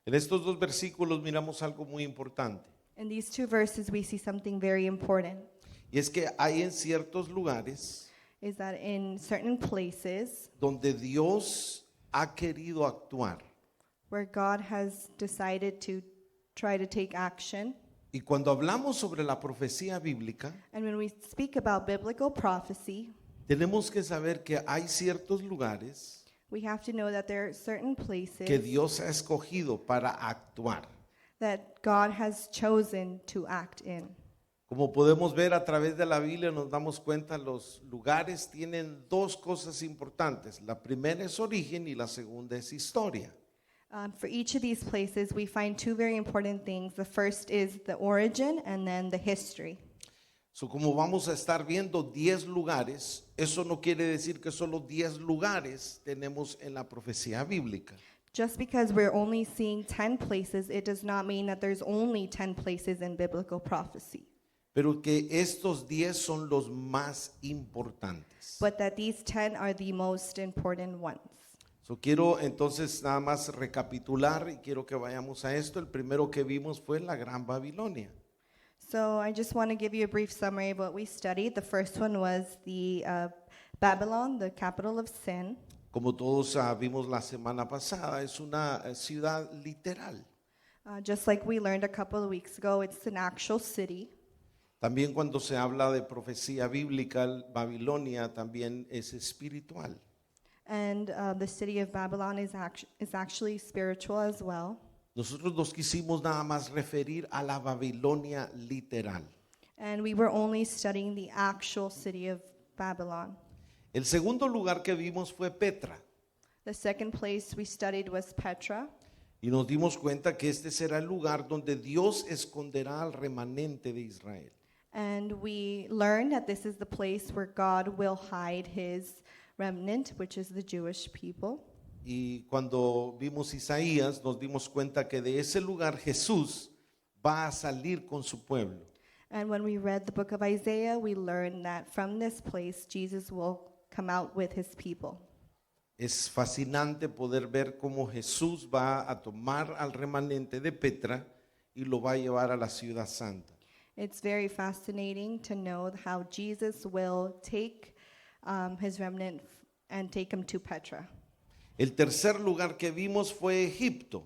En estos dos versículos miramos algo muy importante. In these two verses, we see something very important, Y es que hay en ciertos lugares is that in certain places donde Dios ha querido actuar. where God has decided to try to take action, Y cuando hablamos sobre la profecía bíblica, and when we speak about biblical prophecy, tenemos que saber que hay ciertos lugares we have to know that there are certain que places Dios ha escogido para actuar. that God has chosen to act in. Como podemos ver a través de la Biblia, nos damos cuenta, los lugares tienen dos cosas importantes. La primera es origen y la segunda es historia. For each of these places, we find two very important things. The first is the origin and then the history. So, como vamos a estar viendo 10 lugares, eso no quiere decir que solo 10 lugares tenemos en la profecía bíblica. Just because we're only seeing 10 places, it does not mean that there's only 10 places in biblical prophecy, Pero que estos 10 son los más importantes. but that these 10 are the most important ones. So, quiero entonces nada más recapitular y quiero que vayamos a esto. El primero que vimos fue la Gran Babilonia. So I just want to give you a brief summary of what we studied. The first one was the Babylon, the capital of sin. Como todos vimos la semana pasada, es una ciudad literal. Just like we learned a couple of weeks ago, it's an actual city. También cuando se habla de profecía bíblica, Babilonia también es espiritual. And the city of Babylon is actually spiritual as well. Nosotros nos quisimos nada más referir a la Babilonia literal. And we were only studying the actual city of Babylon. El segundo lugar que vimos fue Petra The second place we studied was Petra. y nos dimos cuenta que este será el lugar donde Dios esconderá al remanente de Israel. And we learned that this is the place where God will hide his remnant, which is the Jewish people. Y cuando vimos Isaías nos dimos cuenta que de ese lugar Jesús va a salir con su pueblo. And when we read the book of Isaiah, we learned that from this place, Jesus will come out with his people. Es fascinante poder ver cómo Jesús va a tomar al remanente de Petra y lo va a llevar a la ciudad santa. It's very fascinating to know how Jesus will take his remnant and take him to Petra. El tercer lugar que vimos fue Egipto.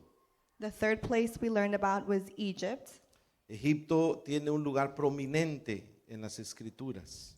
The third place we learned about was Egypt. Egipto tiene un lugar prominente en las escrituras.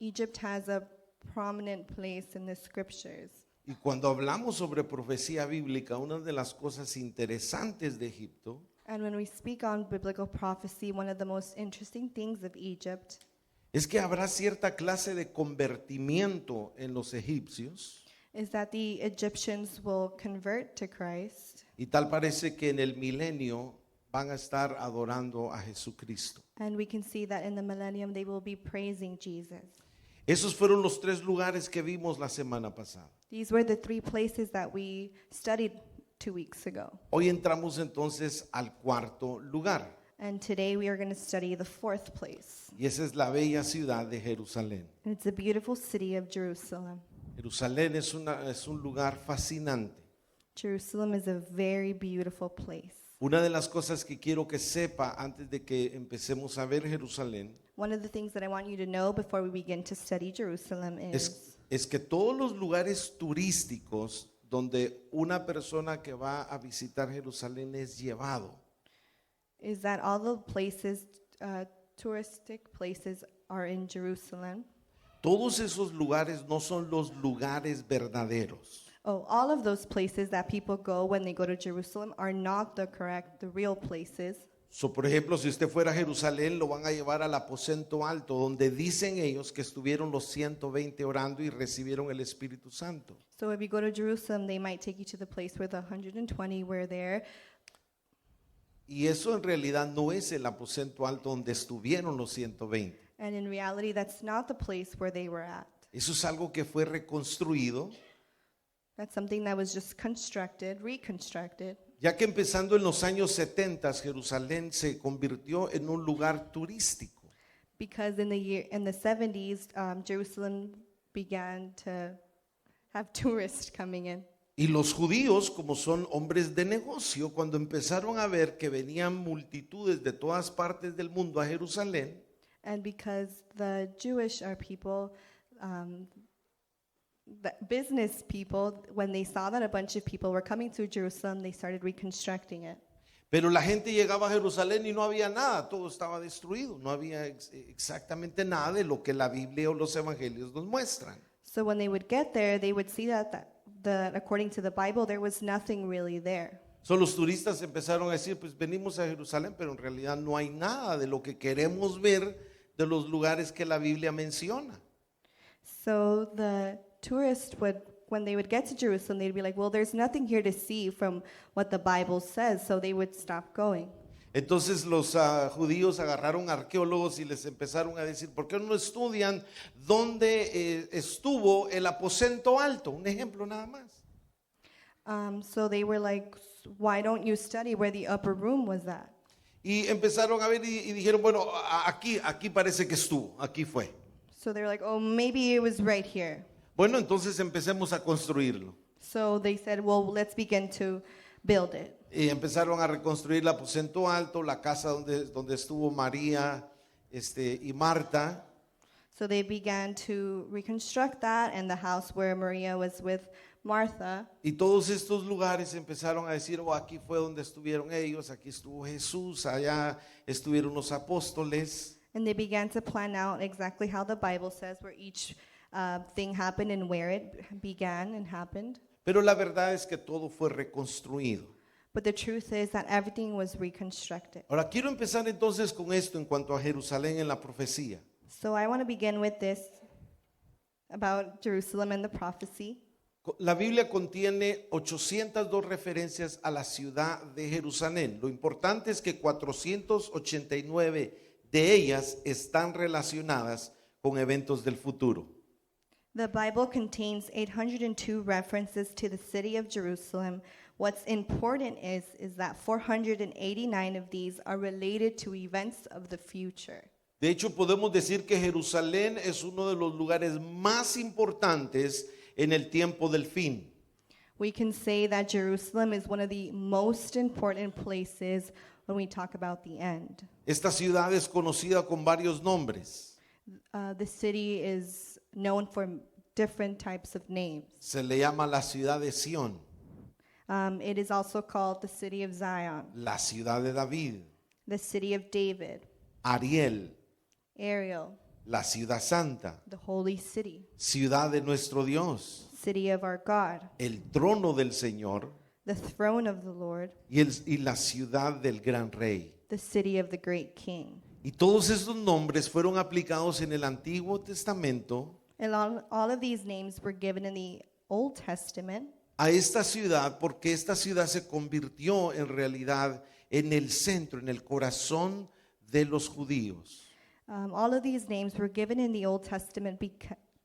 Egypt has a prominent place in the scriptures. Y cuando hablamos sobre profecía bíblica, una de las cosas interesantes de Egipto And when we speak on biblical prophecy, one of the most interesting things of Egypt es que habrá cierta clase de convertimiento en los egipcios is that the Egyptians will convert to Christ, y tal parece que en el milenio van a estar adorando a Jesucristo. and we can see that in the millennium they will be praising Jesus. Esos fueron los 3 lugares que vimos la semana pasada. These were the 3 places that we studied 2 weeks ago. Hoy entramos entonces al cuarto lugar And today we are going to study the 4th place. y esa es la bella ciudad de Jerusalén. And it's the beautiful city of Jerusalem. Jerusalén es un lugar fascinante. Jerusalem is a very beautiful place. Una de las cosas que quiero que sepa antes de que empecemos a ver Jerusalén One of the things that I want you to know before we begin to study Jerusalem es que todos los lugares turísticos donde una persona que va a visitar Jerusalén es llevado, is that all the places, touristic places are in Jerusalem. todos esos lugares no son los lugares verdaderos. Oh, all of those places that people go when they go to Jerusalem are not the real places. So, por ejemplo, si usted fuera a Jerusalén, lo van a llevar al aposento alto, donde dicen ellos que estuvieron los 120 orando y recibieron el Espíritu Santo. So if you go to Jerusalem, they might take you to the place where the 120 were there. Y eso en realidad no es el aposento alto donde estuvieron los 120. And in reality, that's not the place where they were at. Eso es algo que fue reconstruido, That's something that was just reconstructed. ya que empezando en los años 70, Jerusalén se convirtió en un lugar turístico. Because in the 70s, Jerusalem began to have tourists coming in. Y los judíos, como son hombres de negocio, cuando empezaron a ver que venían multitudes de todas partes del mundo a Jerusalén, And because the Jewish are people, the business people, when they saw that a bunch of people were coming to Jerusalem, they started reconstructing it. pero la gente llegaba a Jerusalén y no había nada, todo estaba destruido, no había exactamente nada de lo que la Biblia o los evangelios nos muestran. So when they would get there, they would see that according to the Bible, there was nothing really there. So, los turistas empezaron a decir, pues venimos a Jerusalén, pero en realidad no hay nada de lo que queremos ver de los lugares que la Biblia menciona. So the tourists would, when they would get to Jerusalem, they'd be like, well, there's nothing here to see from what the Bible says, so they would stop going. Entonces los judíos agarraron arqueólogos y les empezaron a decir, ¿por qué no estudian dónde estuvo el aposento alto? Un ejemplo nada más. So they were like, why don't you study where the upper room was at? Y empezaron a ver y dijeron, bueno, aquí parece que estuvo, aquí fue. So they were like, oh, maybe it was right here. Bueno, entonces empecemos a construirlo. So they said, well, let's begin to build it. Y empezaron a reconstruir el aposento alto, la casa donde estuvo María y Marta. So they began to reconstruct that and the house where Maria was with Martha. Y todos estos lugares empezaron a decir, oh, aquí fue donde estuvieron ellos, aquí estuvo Jesús, allá estuvieron los apóstoles. And they began to plan out exactly how the Bible says where each thing happened and where it began and happened. Pero la verdad es que todo fue reconstruido. But the truth is that everything was reconstructed. Ahora quiero empezar entonces con esto en cuanto a Jerusalén en la profecía. So I want to begin with this about Jerusalem and the prophecy. La Biblia contiene 802 referencias a la ciudad de Jerusalén. Lo importante es que 489 de ellas están relacionadas con eventos del futuro. The Bible contains 802 references to the city of Jerusalem. What's important is that 489 of these are related to events of the future. De hecho, podemos decir que Jerusalén es uno de los lugares más importantes en el tiempo del fin. We can say that Jerusalem is one of the most important places when we talk about the end. Esta ciudad es conocida con varios nombres. The city is known for different types of names. Se le llama la ciudad de Sión, It is also called the city of Zion, la ciudad de David, the city of David, Ariel, Ariel, la ciudad santa, the holy city, ciudad de nuestro Dios, city of our God, el trono del Señor the throne of the Lord, y la ciudad del gran rey. the city of the great king. Y todos estos nombres fueron aplicados en el Antiguo Testamento And all of these names were given in the Old Testament a esta ciudad porque esta ciudad se convirtió en realidad en el centro, en el corazón de los judíos. All of these names were given in the Old Testament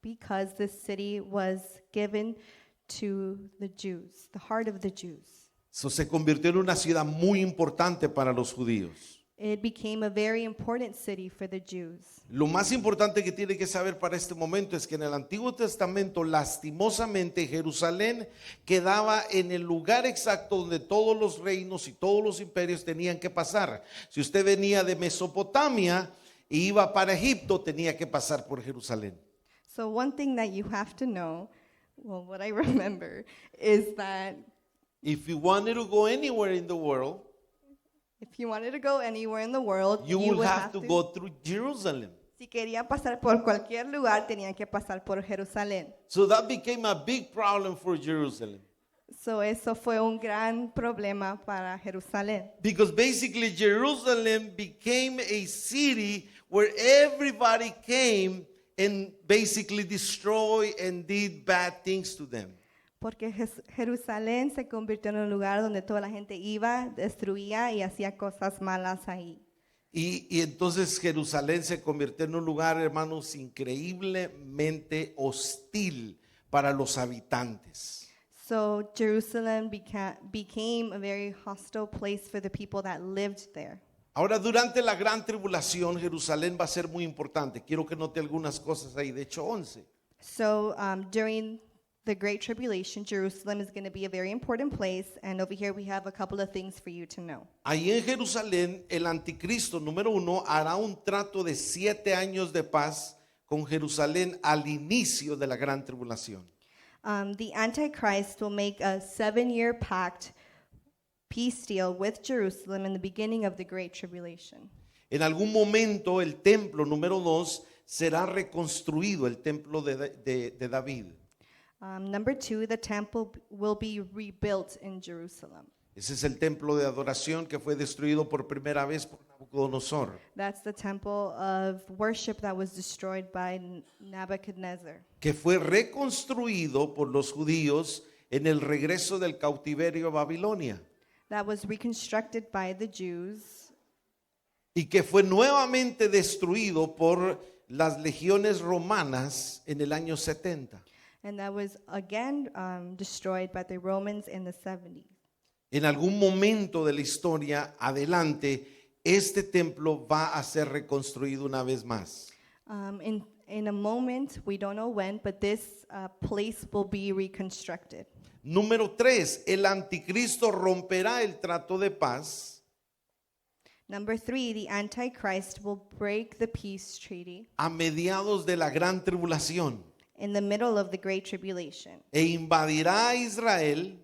because this city was given to the Jews, the heart of the Jews. So, se convirtió en una ciudad muy importante para los judíos. It became a very important city for the Jews. Lo más importante que tiene que saber para este momento es que en el Antiguo Testamento, lastimosamente, Jerusalén quedaba en el lugar exacto donde todos los reinos y todos los imperios tenían que pasar. Si usted venía de Mesopotamia e iba para Egipto, tenía que pasar por Jerusalén. So one thing that you have to know, well, what I remember is that If you wanted to go anywhere in the world, if you wanted to go anywhere in the world, you would have to go through Jerusalem. Si quería pasar por cualquier lugar, tenían que pasar por Jerusalén. So that became a big problem for Jerusalem. So eso fue un gran problema para Jerusalén. Because basically Jerusalem became a city where everybody came and basically destroyed and did bad things to them. Porque Jerusalén se convirtió en un lugar donde toda la gente iba, destruía y hacía cosas malas ahí. Y entonces Jerusalén se convirtió en un lugar, hermanos, increíblemente hostil para los habitantes. So Jerusalem became a very hostile place for the people that lived there. Ahora, durante la gran tribulación, Jerusalén va a ser muy importante. Quiero que note algunas cosas ahí, de hecho 11. So during the Great Tribulation, Jerusalem is going to be a very important place. And over here we have a couple of things for you to know. Ahí en Jerusalén, el anticristo número 1 hará un trato de 7 años de paz con Jerusalén al inicio de la gran tribulación. The Antichrist will make a 7-year pact, peace deal with Jerusalem in the beginning of the Great Tribulation. En algún momento el templo número 2 será reconstruido, el templo de David. Number 2, the temple will be rebuilt in Jerusalem. Ese es el templo de adoración que fue destruido por primera vez por Nabucodonosor. That's the temple of worship that was destroyed by Nebuchadnezzar. Que fue reconstruido por los judíos en el regreso del cautiverio a Babilonia. That was reconstructed by the Jews. Y que fue nuevamente destruido por las legiones romanas en el año 70. And that was again destroyed by the Romans in the 70s. En algún momento de la historia adelante, este templo va a ser reconstruido una vez más. In a moment, we don't know when, but this place will be reconstructed. Número 3, el anticristo romperá el trato de paz Number 3, the Antichrist will break the peace treaty a mediados de la gran tribulación in the middle of the Great Tribulation. e invadirá a Israel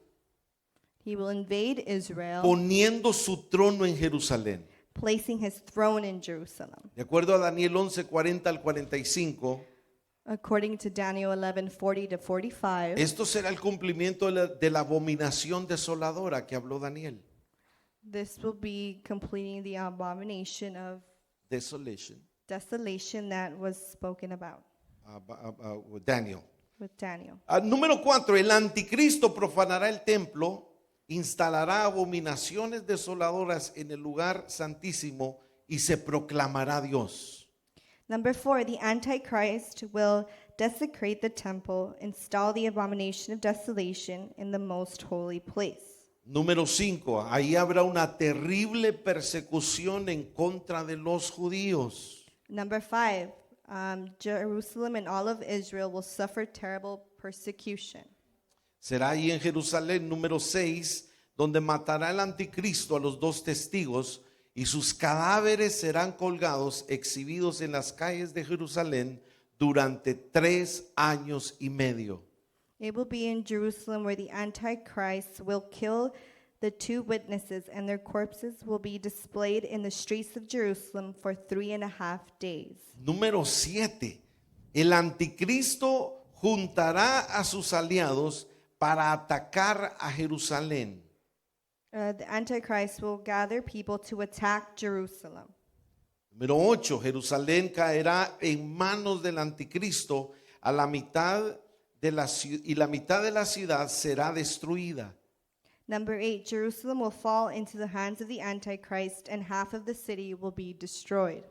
He will invade Israel, poniendo su trono en Jerusalén. placing his throne in Jerusalem. De acuerdo a Daniel 11, 40 al 45, According to Daniel 11:40 to 45, esto será el cumplimiento de la abominación desoladora que habló Daniel. this will be completing the abomination of Desolation. desolation that was spoken about With Daniel. with Daniel. Número 4, el anticristo profanará el templo, instalará abominaciones desoladoras en el lugar santísimo y se proclamará Dios. Number 4, the Antichrist will desecrate the temple, install the abomination of desolation in the most holy place. Número 5, ahí habrá una terrible persecución en contra de los judíos. Number 5, Jerusalem and all of Israel will suffer terrible persecution. Será ahí en Jerusalén, número 6, donde matará el anticristo a los 2 testigos y sus cadáveres serán colgados, exhibidos en las calles de Jerusalén durante 3 años y medio. It will be in Jerusalem where the Antichrist will kill the 2 witnesses, and their corpses will be displayed in the streets of Jerusalem for 3.5 days. Número 7, el anticristo juntará a sus aliados para atacar a Jerusalén. The Antichrist will gather people to attack Jerusalem. Número 8, Jerusalén caerá en manos del anticristo a la mitad de la mitad de la ciudad será destruida. Number 8, Jerusalem will fall into the hands of the Antichrist, and half of the city will be destroyed.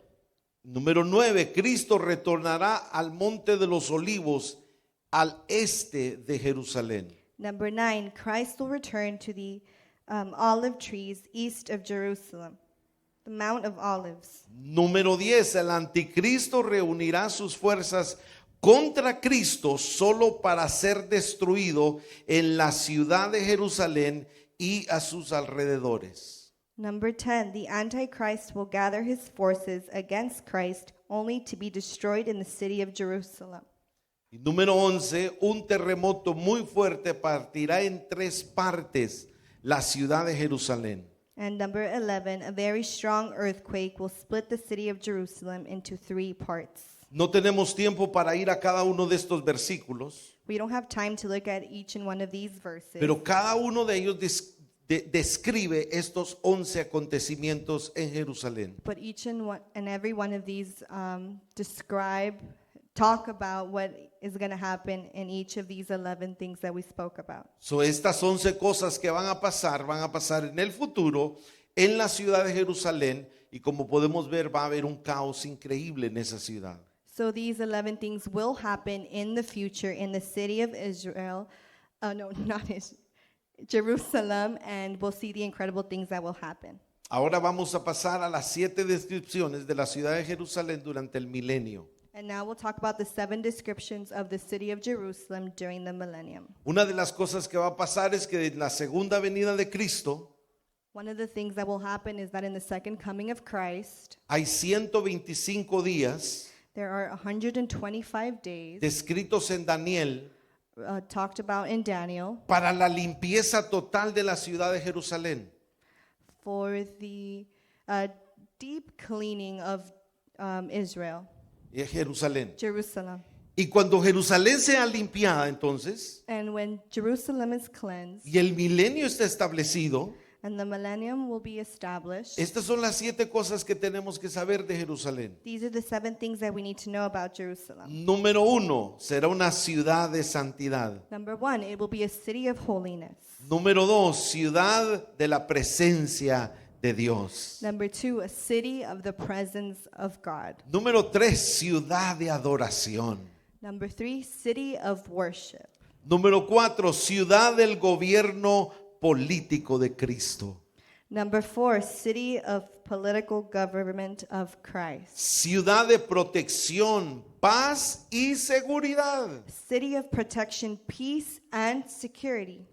Número 9, Cristo retornará al monte de los olivos al este de Jerusalén. Number 9, Christ will return to the olive trees east of Jerusalem, the Mount of Olives. Número 10, el anticristo reunirá sus fuerzas contra Cristo solo para ser destruido en la ciudad de Jerusalén y a sus alrededores. Number 10, the Antichrist will gather his forces against Christ only to be destroyed in the city of Jerusalem. Y número 11, un terremoto muy fuerte partirá en 3 partes la ciudad de Jerusalén. And number 11, a very strong earthquake will split the city of Jerusalem into 3 parts. No tenemos tiempo para ir a cada uno de estos versículos, We don't have time to look at each and one of these verses, pero cada uno de ellos describe estos 11 acontecimientos en Jerusalén. but each and every one of these talk about what is going to happen in each of these 11 things that we spoke about. So, estas 11 cosas que van a pasar en el futuro en la ciudad de Jerusalén, y como podemos ver va a haber un caos increíble en esa ciudad. So these 11 things will happen in the future in the city of Israel, Jerusalem, and we'll see the incredible things that will happen. Ahora vamos a pasar a las 7 descripciones de la ciudad de Jerusalén durante el milenio. And now we'll talk about the 7 descriptions of the city of Jerusalem during the millennium. Una de las cosas que va a pasar es que en la segunda venida de Cristo One of the things that will happen is that in the second coming of Christ, hay 125 días there are 125 days descritos en Daniel talked about in Daniel para la limpieza total de la ciudad de Jerusalén. for the deep cleaning of Israel, Jerusalén. Jerusalem. Y cuando Jerusalén sea limpiada entonces, And when Jerusalem is cleansed y el milenio está establecido, and the millennium will be established, estas son las 7 cosas que tenemos que saber de Jerusalén. these are the 7 things that we need to know about Jerusalem. Número 1, será una ciudad de santidad. Number 1, it will be a city of holiness. Número 2, ciudad de la presencia de Dios. Number 2, a city of the presence of God. Número 3, ciudad de adoración. Number 3, city of worship. Número 4, ciudad del gobierno político de Cristo. Number 4, city of political government of Christ. Ciudad de protección, paz y seguridad. City of protection, peace, and security.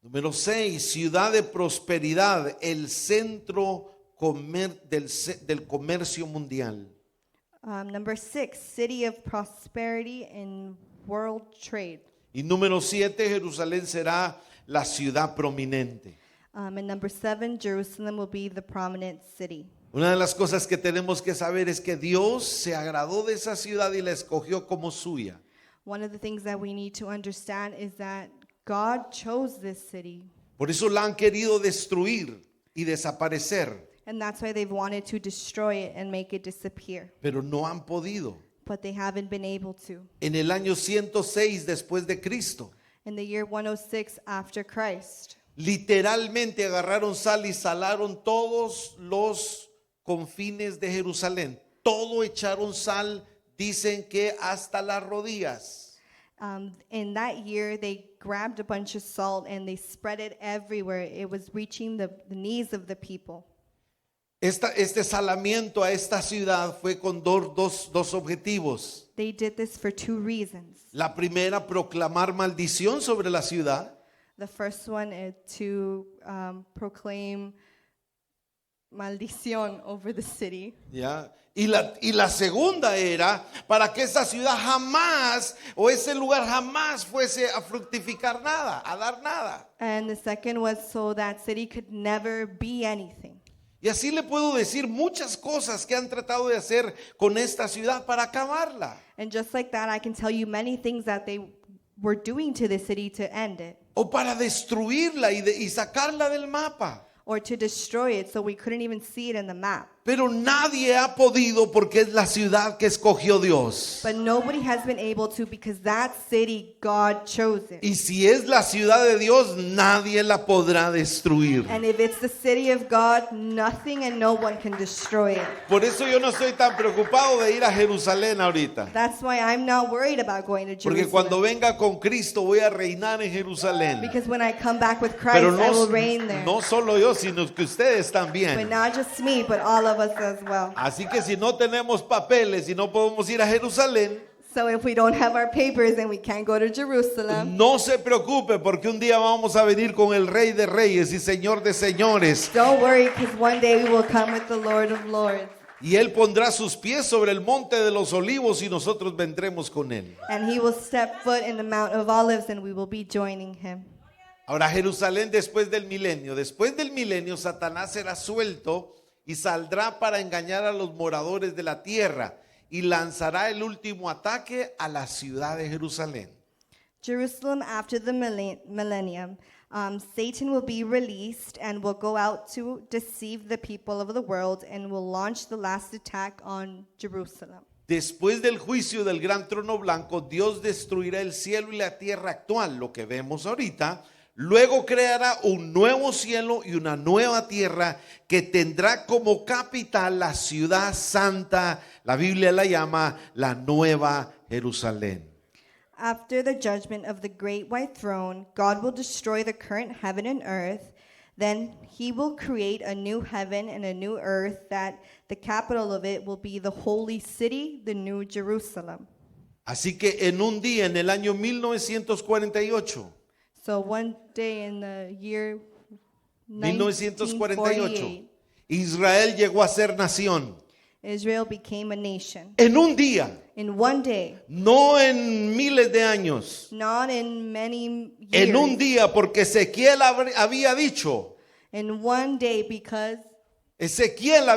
Número 6, ciudad de prosperidad, el centro del comercio mundial. Number 6, city of prosperity in world trade. Y número 7, Jerusalén será la ciudad prominente. And number 7, Jerusalem will be the prominent city. Una de las cosas que tenemos que saber es que Dios se agradó de esa ciudad y la escogió como suya. One of the things that we need to understand is that God chose this city. Por eso la han querido destruir y desaparecer, And that's why they've wanted to destroy it and make it disappear. pero no han podido. But they haven't been able to. En el año 106 después de Cristo, In the year 106 after Christ, literalmente agarraron sal y salaron todos los confines de Jerusalén. Todo echaron sal, dicen que hasta las rodillas. in that year, they grabbed a bunch of salt and they spread it everywhere. It was reaching the knees of the people. Este salamiento a esta ciudad fue con dos objetivos. They did this for 2 reasons. La primera, proclamar maldición sobre la ciudad. The first one is to proclaim maldición over the city. ¿Ya? Y la segunda era para que esa ciudad jamás o ese lugar jamás fuese a fructificar nada, a dar nada. And the second was so that city could never be anything. Y así le puedo decir muchas cosas que han tratado de hacer con esta ciudad para acabarla. And just like that, I can tell you many things that they were doing to the city to end it, O para destruirla y sacarla del mapa. or to destroy it so we couldn't even see it in the map. Pero nadie ha podido porque es la ciudad que escogió Dios. But nobody has been able to because that city, God chose it. Y si es la ciudad de Dios, nadie la podrá destruir. And if it's the city of God, nothing and no one can destroy it. Por eso yo no estoy tan preocupado de ir a Jerusalén ahorita. That's why I'm not worried about going to Porque cuando Jerusalem. venga con Cristo voy a reinar en Jerusalén. Because when I come back with Christ, Pero I will reign there. no solo yo, sino que ustedes But también. not just me, but all of us as well. Así que si no tenemos papeles y no podemos ir a Jerusalén, So if we don't have our papers and we can't go to Jerusalem, no se preocupe porque un día vamos a venir con el Rey de Reyes y Señor de Señores. don't worry because one day we will come with the Lord of Lords. Y Él pondrá sus pies sobre el monte de los olivos y nosotros vendremos con Él. And he will step foot in the Mount of Olives and we will be joining him. Ahora Jerusalén después del milenio Satanás será suelto y saldrá para engañar a los moradores de la tierra y lanzará el último ataque a la ciudad de Jerusalén. Jerusalem after the millennium, Satan will be released and will go out to deceive the people of the world and will launch the last attack on Jerusalem. Después del juicio del gran trono blanco, Dios destruirá el cielo y la tierra actual, lo que vemos ahorita. Luego creará un nuevo cielo y una nueva tierra que tendrá como capital la ciudad santa. La Biblia la llama la Nueva Jerusalén. After the judgment of the great white throne, God will destroy the current heaven and earth. Then he will create a new heaven and a new earth, that the capital of it will be the holy city, the new Jerusalem. Así que en un día, en el año 1948, So one day in the year 1948, Israel llegó a ser nación. Israel became a nation. En un día, In one day, no en miles de años. not in many En un years. día, porque Ezequiel había dicho, In one day, because Ezekiel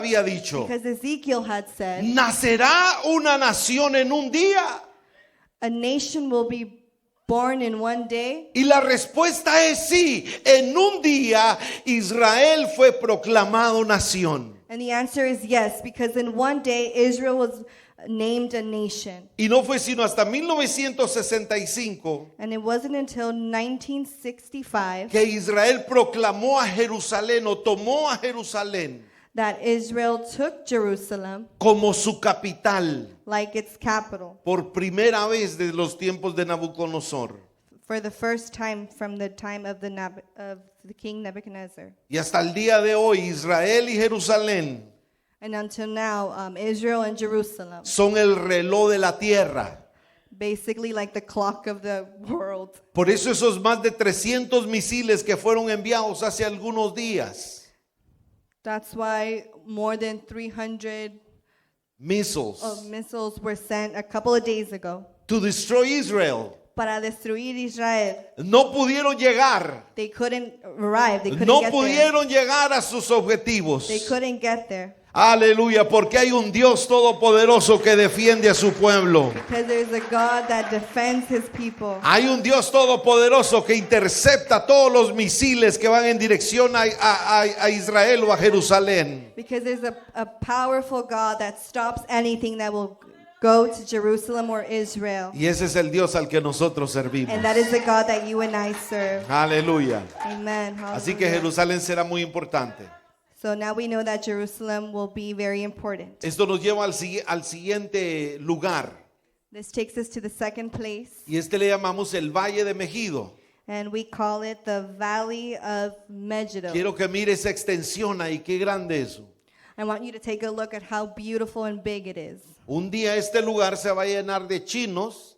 had said, nacerá una nación en un día. a nation will be born in one day. Y la respuesta es sí. En un día Israel fue proclamado nación. And the answer is yes, because in one day Israel was named a nation. Y no fue sino hasta 1965 And it wasn't until 1965 que Israel proclamó a Jerusalén o tomó a Jerusalén that Israel took Jerusalem como su capital like its capital por primera vez desde los tiempos de Nabucodonosor. for the first time from the time of the king Nebuchadnezzar. Y hasta el día de hoy Israel y Jerusalén And until now, Israel and Jerusalem, son el reloj de la tierra. basically like the clock of the world. Por eso esos más de 300 misiles que fueron enviados hace algunos días, That's why more than 300 missiles, missiles were sent a couple of days ago to destroy Israel, para destruir Israel. no pudieron llegar, They couldn't arrive. They couldn't no get there. pudieron llegar a sus objetivos. They couldn't get there Aleluya, porque hay un Dios todopoderoso que defiende a su pueblo. because there's a God that defends his people. Hay un Dios todopoderoso que intercepta todos los misiles que van en dirección a Israel o a Jerusalén. Because there's a powerful God that stops anything that will go to Jerusalem or Israel. Y ese es el Dios al que nosotros servimos. And that is the God that you and I serve. Aleluya. Amen. Así que Hallelujah. Jerusalén será muy importante. So now we know that Jerusalem will be very important. Esto nos lleva al siguiente lugar. This takes us to the second place, Y este le llamamos el Valle de Megido. and we call it the Valley of Megiddo. Quiero que mire esa extensión ahí, qué grande eso. I want you to take a look at how beautiful and big it is. Un día este lugar se va a llenar de chinos,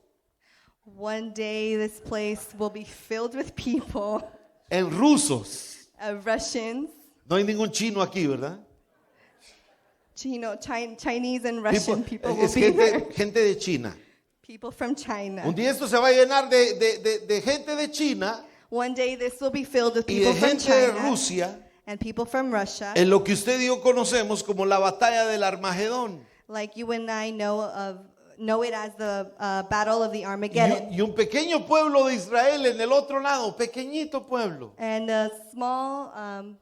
One day this place will be filled with people, en rusos. Russians, No hay ningún chino aquí, ¿verdad? Chinese and Russian people will Es be there. gente de China. People from China. Un día esto se va a llenar de gente de China One day this will be filled with y people de from gente de China Rusia and people from Russia, en lo que usted y yo conocemos como la batalla del Armagedón. like you and I know it as the Battle of the Armageddon. Y un pequeño pueblo de Israel en el otro lado, pequeñito pueblo. And a small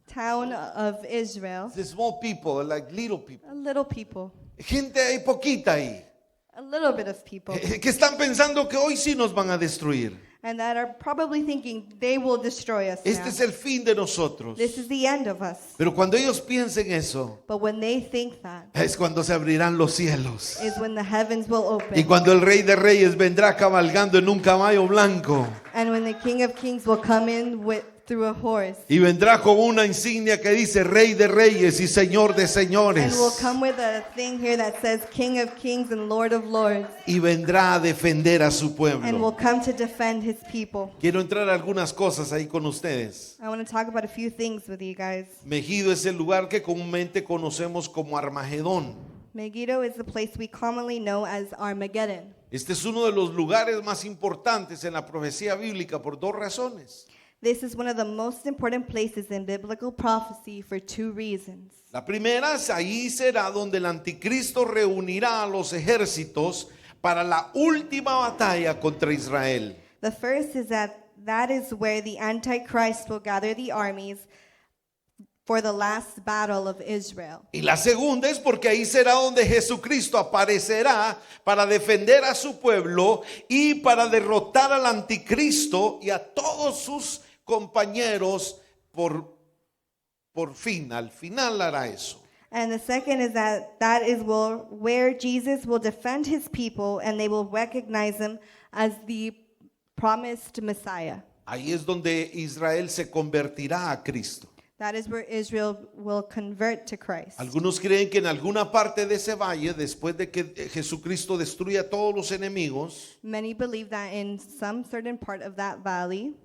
town of Israel, The small people, like little people. a little people, Gente hay poquita ahí. a little bit of people, Que están pensando que hoy sí nos van a destruir. and that are probably thinking they will destroy us Este now. es el fin de nosotros. This is the end of us. Pero cuando ellos piensen eso, But when they think that, es cuando se abrirán los cielos. is when the heavens will Y open. cuando el Rey de Reyes vendrá cabalgando en un caballo blanco. And when the King of Kings will come in through a horse. Y vendrá con una insignia que dice Rey de Reyes y Señor de And Señores. will come with a thing here that says King of Kings and Lord of Lords. Y vendrá a defender a su And pueblo. will come to defend his people. Quiero entrar a algunas cosas ahí con ustedes. I want to talk about a few things with you guys. Megido es el lugar que comúnmente conocemos como Armagedón. Megiddo is the place we commonly know as Armageddon. Este es uno de los lugares más importantes en la profecía bíblica por dos razones. This is one of the most important places in biblical prophecy for two reasons. La primera es ahí será donde el anticristo reunirá a los ejércitos para la última batalla contra Israel. The first is that is where the Antichrist will gather the armies for the last battle of Israel. Y la segunda es porque ahí será donde Jesucristo aparecerá para defender a su pueblo y para derrotar al anticristo y a todos sus compañeros por fin. Al final hará eso. And the second is that is where Jesus will defend his people and they will recognize him as the promised Messiah. Ahí es donde Israel se convertirá a Cristo. That is where Israel will convert to Christ. Algunos creen que en alguna parte de ese valle, después de que Jesucristo destruya a todos los enemigos, Many believe that in some certain part of that valley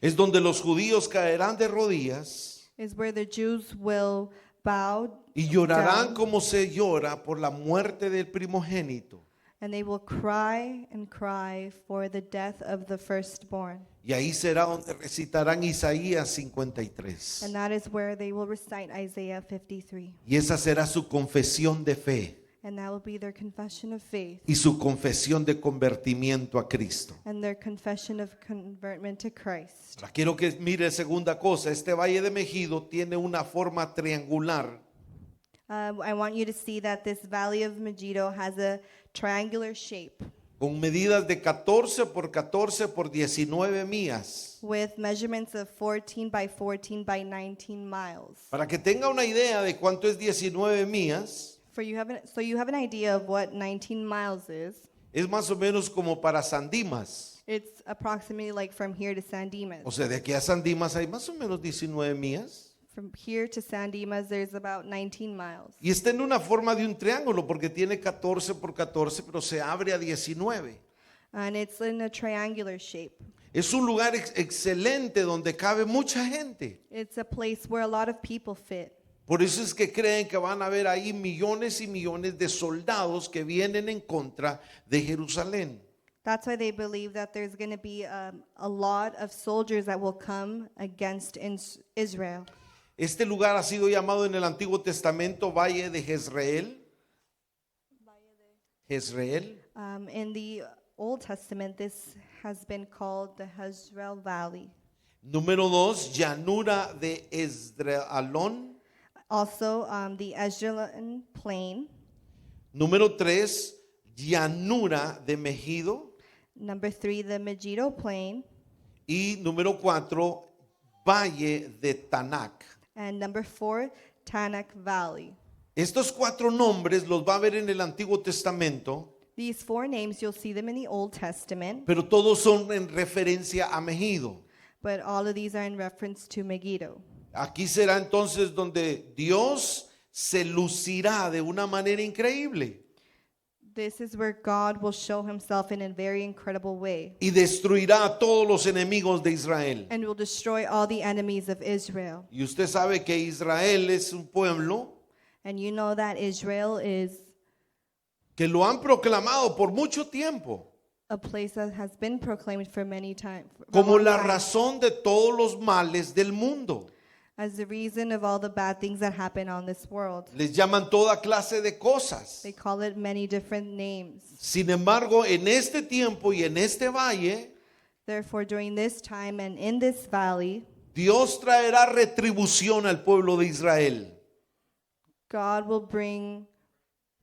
es donde los judíos caerán de rodillas is where the Jews will bow y llorarán down, como se llora por la muerte del primogénito. and they will cry and cry for the death of the firstborn. Y ahí será donde recitarán Isaías 53. And that is where they will recite Isaiah 53. Y esa será su confesión de fe And that will be their confession of faith y su confesión de convertimiento a Cristo. and their confession of convertment to Christ. Ahora quiero que mire segunda cosa. Este valle de Megido tiene una forma triangular. I want you to see that this valley of Megiddo has a triangular shape Con medidas de 14 por 14 por 19 millas. with measurements of 14 by 14 by 19 miles. Para que tenga una idea de cuánto es 19 millas, So you have an idea of what 19 miles is. es más o menos como para San Dimas. It's approximately like from here to San Dimas. O sea, de aquí a San Dimas hay más o menos 19 millas. From here to San Dimas, there's about 19 miles. Y está en una forma de un triángulo porque tiene 14 por 14, pero se abre a 19. And it's in a triangular shape. Es un lugar excelente donde cabe mucha gente. It's a place where a lot of people fit. Por eso es que creen que van a haber ahí millones y millones de soldados que vienen en contra de Jerusalén. That's why they believe that there's going to be a lot of soldiers that will come against Israel. Este lugar ha sido llamado en el Antiguo Testamento Valle de Jezreel. Jezreel. In the Old Testament, this has been called the Jezreel Valley. Número 2, llanura de Esdraelón. Also, the Esdraelon Plain. Número 3, llanura de Megido. Number 3, the Megiddo Plain. Y número 4, valle de Tanak. And number 4, Tanakh Valley. Estos 4 nombres los va a ver en el Antiguo Testamento, These 4 names, you'll see them in the Old Testament, pero todos son en referencia a Megido. but all of these are in reference to Megiddo. Aquí será entonces donde Dios se lucirá de una manera increíble This is where God will show himself in a very incredible way y destruirá a todos los enemigos de Israel. and will destroy all the enemies of Israel. Y usted sabe que Israel es un pueblo And you know that Israel is que lo han proclamado por mucho tiempo a place that has been proclaimed for many times como la razón de todos los males del mundo. as the reason of all the bad things that happen on this world. Les llaman toda clase de cosas. They call it many different names. Sin embargo, en este tiempo y en este valle, Therefore, during this time and in this valley, Dios traerá retribución al pueblo de Israel. God will bring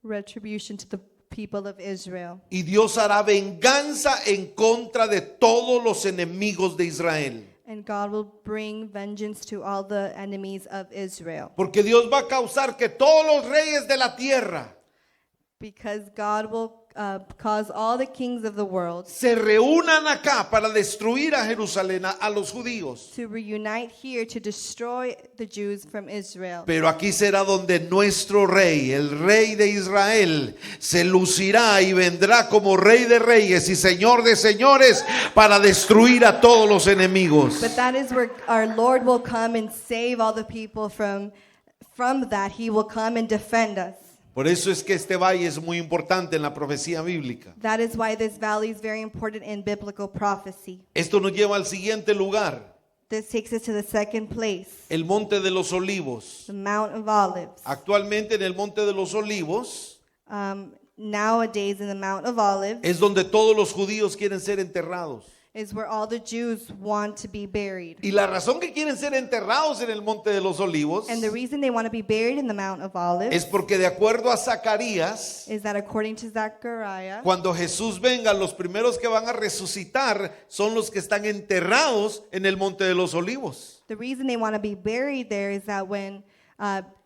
retribution to the people of Israel. Y Dios hará venganza en contra de todos los enemigos de Israel. And God will bring vengeance to all the enemies of Israel. Porque Dios va a causar que todos los reyes de la tierra Because God will cause all the kings of the world se reúnan acá para destruir a Jerusalén, a los judíos. to reunite here to destroy the Jews from Israel. Pero aquí será donde nuestro rey, el rey de Israel, se lucirá y vendrá como rey de reyes y señor de señores para destruir a todos los enemigos. But that is where our Lord will come and save all the people from that. He will come and defend us. Por eso es que este valle es muy importante en la profecía bíblica. That is why this valley is very important in biblical prophecy. Esto nos lleva al siguiente lugar, This takes us to the second place, el Monte de los Olivos. the Mount of Olives. Actualmente en el Monte de los Olivos Nowadays in the Mount of Olives es donde todos los judíos quieren ser enterrados. is where all the Jews want to be buried. Y la razón que quieren ser enterrados en el Monte de los Olivos And the reason they want to be buried in the Mount of Olives es porque de acuerdo a Zacarías, is that according to Zechariah, cuando Jesús venga, los primeros que van a resucitar son los que están enterrados en el Monte de los Olivos. the reason they want to be buried there is that when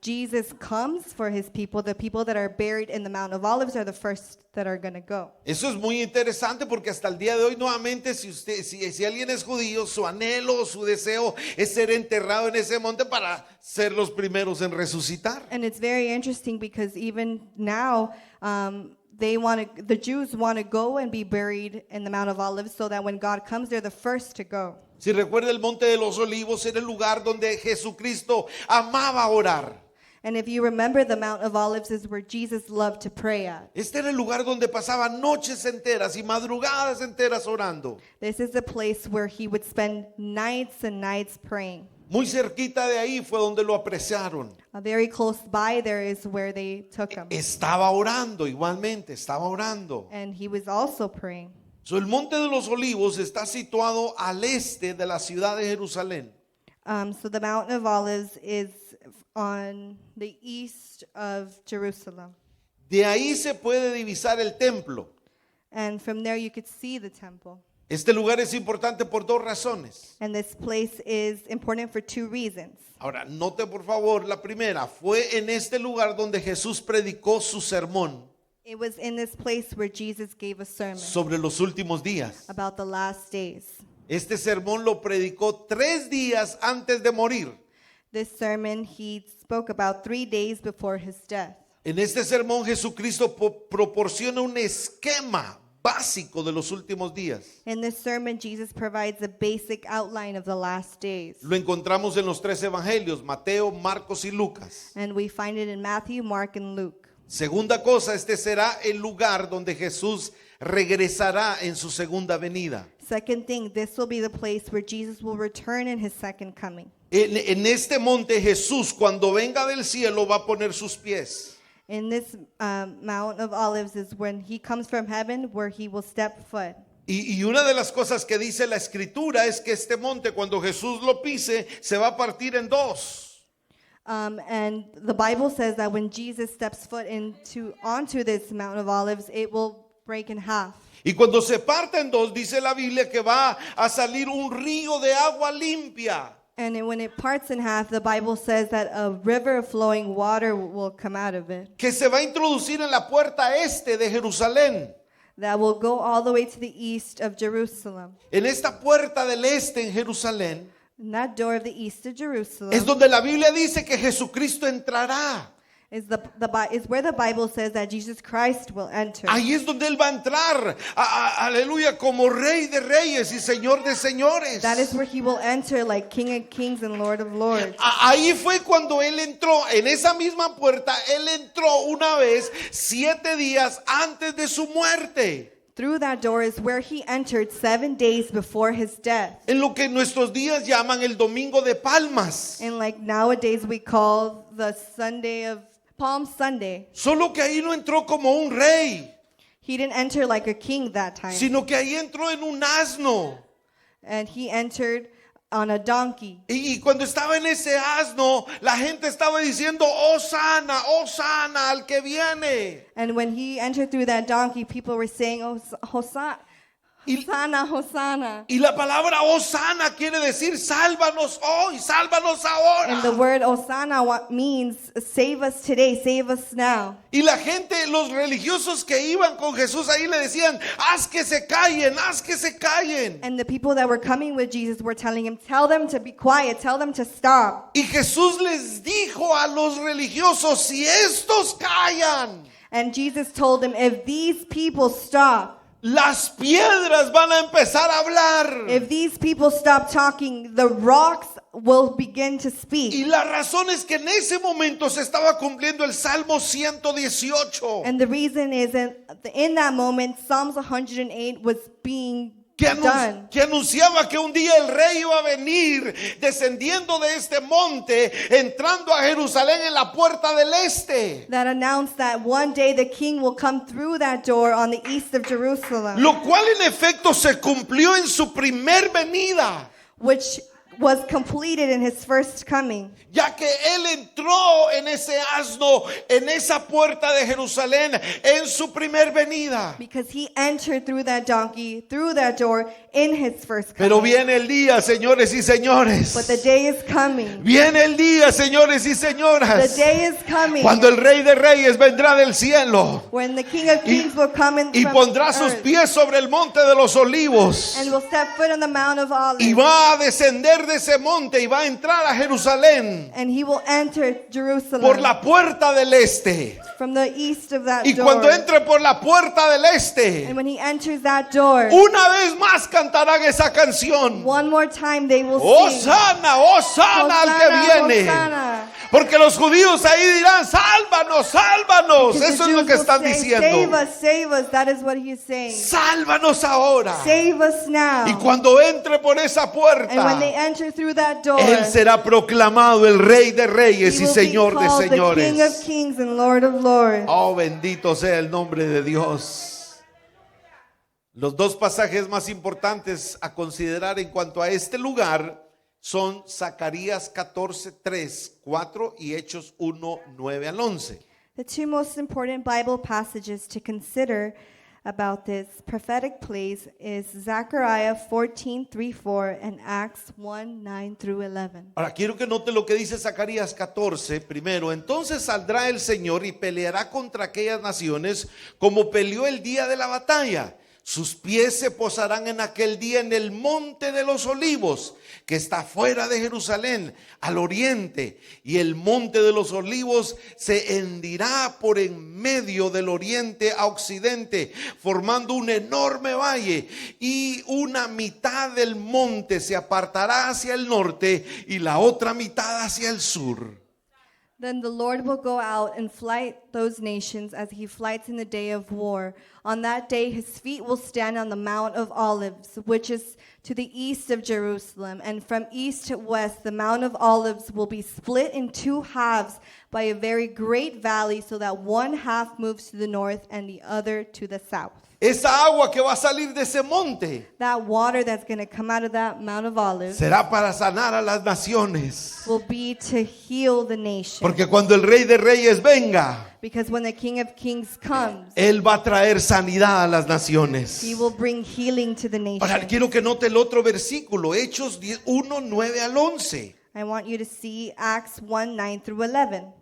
Jesus comes for his people. The people that are buried in the Mount of Olives are the first that are going to go. Eso es muy interesante porque hasta el día de hoy nuevamente si alguien es judío, su anhelo, su deseo es ser enterrado en ese monte para ser los primeros en resucitar. And it's very interesting because even now the Jews want to go and be buried in the Mount of Olives so that when God comes, they're the first to go. Si recuerda, el Monte de los Olivos era el lugar donde Jesucristo amaba orar. And if you remember, the Mount of Olives is where Jesus loved to pray at. Este era el lugar donde pasaba noches enteras y madrugadas enteras orando. This is the place where he would spend nights and nights praying. Muy cerquita de ahí fue donde lo apreciaron. Very close by there is where they took him. Estaba orando igualmente, estaba orando. And he was also praying. So, el Monte de los Olivos está situado al este de la ciudad de Jerusalén. So the Mountain of Olives is on the east of Jerusalem. De ahí se puede divisar el templo. And from there you could see the temple. Este lugar es importante por dos razones. And this place is important for two reasons. Ahora, note por favor la primera. Fue en este lugar donde Jesús predicó su sermón It was in this place where Jesus gave a sermon sobre los últimos días. about the last days. Este sermón lo predicó 3 días antes de morir. This sermon he spoke about 3 days before his death. En este sermón Jesucristo proporciona un esquema básico de los últimos días. In this sermon, Jesus provides a basic outline of the last days. Lo encontramos en los 3 evangelios, Mateo, Marcos y Lucas. And we find it in Matthew, Mark, and Luke. Segunda cosa, este será el lugar donde Jesús regresará en su segunda venida. Second thing, this will be the place where Jesus will return in his second coming. En este monte Jesús, cuando venga del cielo, va a poner sus pies. In this Mount of Olives is when he comes from heaven, where he will step foot. Y una de las cosas que dice la escritura es que este monte, cuando Jesús lo pise, se va a partir en 2. And the Bible says that when Jesus steps foot onto this Mount of Olives, it will break in half. Y cuando se parte en 2, dice la Biblia que va a salir un río de agua limpia. And when it parts in half, the Bible says that a river of flowing water will come out of it. Que se va a introducir en la puerta este de Jerusalén. That will go all the way to the east of Jerusalem. En esta puerta del este en Jerusalén And that door of the east of Jerusalem es donde la Biblia dice que Jesucristo entrará. is where the Bible says that Jesus Christ will enter. Ahí es donde Él va a entrar, aleluya, como Rey de Reyes y Señor de Señores. That is where he will enter like King of Kings and Lord of Lords. Ahí fue cuando Él entró, en esa misma puerta, Él entró una vez 7 días antes de su muerte. Through that door is where he entered 7 days before his death. En lo que en nuestros días llaman el Domingo de Palmas. And like nowadays we call the Sunday of Palm Sunday. Solo que ahí no entró como un rey, He didn't enter like a king that time. sino que ahí entró en un asno. And he entered on a donkey. Y cuando estaba en ese asno, la gente estaba diciendo, Hosana, Hosana al que viene. And when he entered through that donkey, people were saying, oh, Hosanna, Hosanna, Hosanna. Y la palabra Hosana quiere decir, sálvanos hoy, sálvanos ahora. And the word Hosanna means save us today, save us now. Y la gente, los religiosos que iban con Jesús ahí le decían, haz que se callen, haz que se callen. And the people that were coming with Jesus were telling him, tell them to be quiet, tell them to stop. Y Jesús les dijo a los religiosos, si estos callan, And Jesus told them, if these people stop, las piedras van a empezar a hablar. if these people stop talking, the rocks will begin to speak. Y la razón es que en ese momento se estaba cumpliendo el Salmo 118. And the reason is that in that moment, Psalms 108 was being done. Que anunciaba que un día el rey iba a venir descendiendo de este monte, entrando a Jerusalén en la puerta del este. That announced that one day the king will come through that door on the east of Jerusalem. Lo cual en efecto se cumplió en su primer venida. Which was completed in his first coming. Ya que él entró en ese asno, en esa puerta de Jerusalén, en su primer venida. Because he entered through that donkey, through that door, in his first coming. Pero viene el día, señores y señores. But the day is coming. Viene el día, señores y The señoras, day is coming cuando el Rey de Reyes vendrá del cielo when the King of Kings will come in y from pondrá sus earth pies sobre el monte de los olivos and will step foot on the Mount of Olives. y va a descender de ese monte y va a entrar a Jerusalén And he will enter Jerusalem por la puerta del este. from the east of that Y door. cuando entre por la puerta del este, And when he enters that door, una vez más cantarán esa canción. one more time they will sing. Hosana, Hosana al que Hosanna, viene. Hosanna. Porque los judíos ahí dirán, sálvanos, sálvanos. Because Eso the es lo Jews que will están say, diciendo. Save us, save us. That is what he is saying. Sálvanos ahora. Save us now. Y cuando entre por esa And when puerta, they enter through that door, Él será proclamado el Rey de Reyes he y will Señor be de called the King of señores. Kings and Lord of Lords. Oh, bendito sea el nombre de Dios. Los dos pasajes más importantes a considerar en cuanto a este lugar son Zacarías 14, 3, 4 y Hechos 1, 9 al 11. The two most important Bible passages to consider about this prophetic place is Zechariah 14:3-4 and Acts 1:9-11. Ahora quiero que note lo que dice Zacarías 14 primero. Entonces saldrá el Señor y peleará contra aquellas naciones como peleó el día de la batalla. Sus pies se posarán en aquel día en el monte de los olivos, que está fuera de Jerusalén, al oriente, y el monte de los olivos se hendirá por en medio del oriente a occidente, formando un enorme valle, y una mitad del monte se apartará hacia el norte y la otra mitad hacia el sur. Then the Lord will go out and fight those nations as he fights in the day of war. On that day his feet will stand on the Mount of Olives, which is to the east of Jerusalem. And from east to west the Mount of Olives will be split in two halves by a very great valley, so that one half moves to the north and the other to the south. Esa agua que va a salir de ese monte That water that's going to come out of that Mount of Olives será para sanar a las naciones. will be to heal the nation. Porque cuando el Rey de Reyes venga, Because when the King of Kings comes, Él va a traer sanidad a las naciones. he will bring healing to the Ahora nation. quiero que note el otro versículo, Hechos 1, 9 al 11. I want you to see Acts 1:9-11.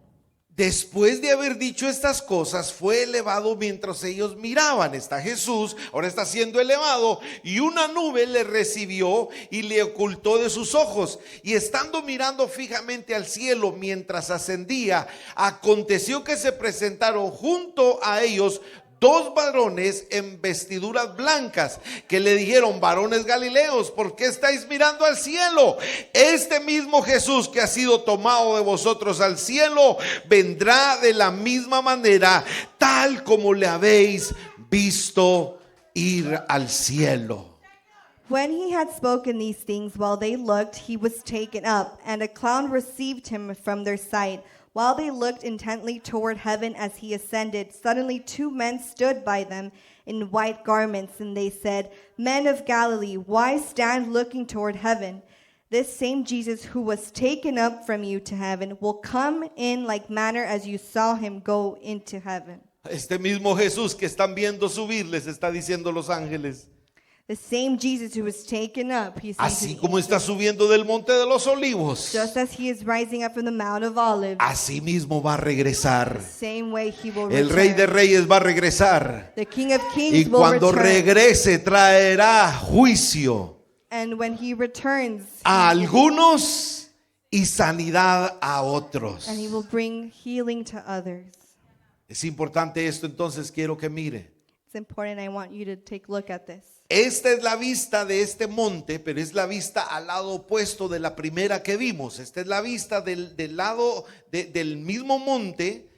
Después de haber dicho estas cosas, fue elevado mientras ellos miraban. Está Jesús, ahora está siendo elevado, y una nube le recibió y le ocultó de sus ojos. Y estando mirando fijamente al cielo mientras ascendía, aconteció que se presentaron junto a ellos dos varones en vestiduras blancas, que le dijeron: varones galileos, ¿por qué estáis mirando al cielo? Este mismo Jesús que ha sido tomado de vosotros al cielo, vendrá de la misma manera, tal como le habéis visto ir al cielo. When he had spoken these things, while they looked, he was taken up, and a cloud received him from their sight. While they looked intently toward heaven as he ascended, suddenly two men stood by them in white garments, and they said, Men of Galilee, why stand looking toward heaven? This same Jesus who was taken up from you to heaven will come in like manner as you saw him go into heaven. Este mismo Jesús que están viendo subir, les está diciendo los ángeles, The same Jesus who was taken up, he's saying to así the como está angels, subiendo del monte de los olivos, just as he is rising up from the Mount of Olives, así mismo va a regresar. same way he will El Rey de return. Reyes va a regresar. The King of Kings Y will cuando return. regrese traerá juicio And when he returns, a algunos y sanidad a otros. and he will bring healing to others. Es importante esto, entonces quiero que mire. It's important. I want you to take a look at this. Esta es la vista de este monte, pero es la vista al lado opuesto de la primera que vimos. Esta es la vista del lado del mismo monte,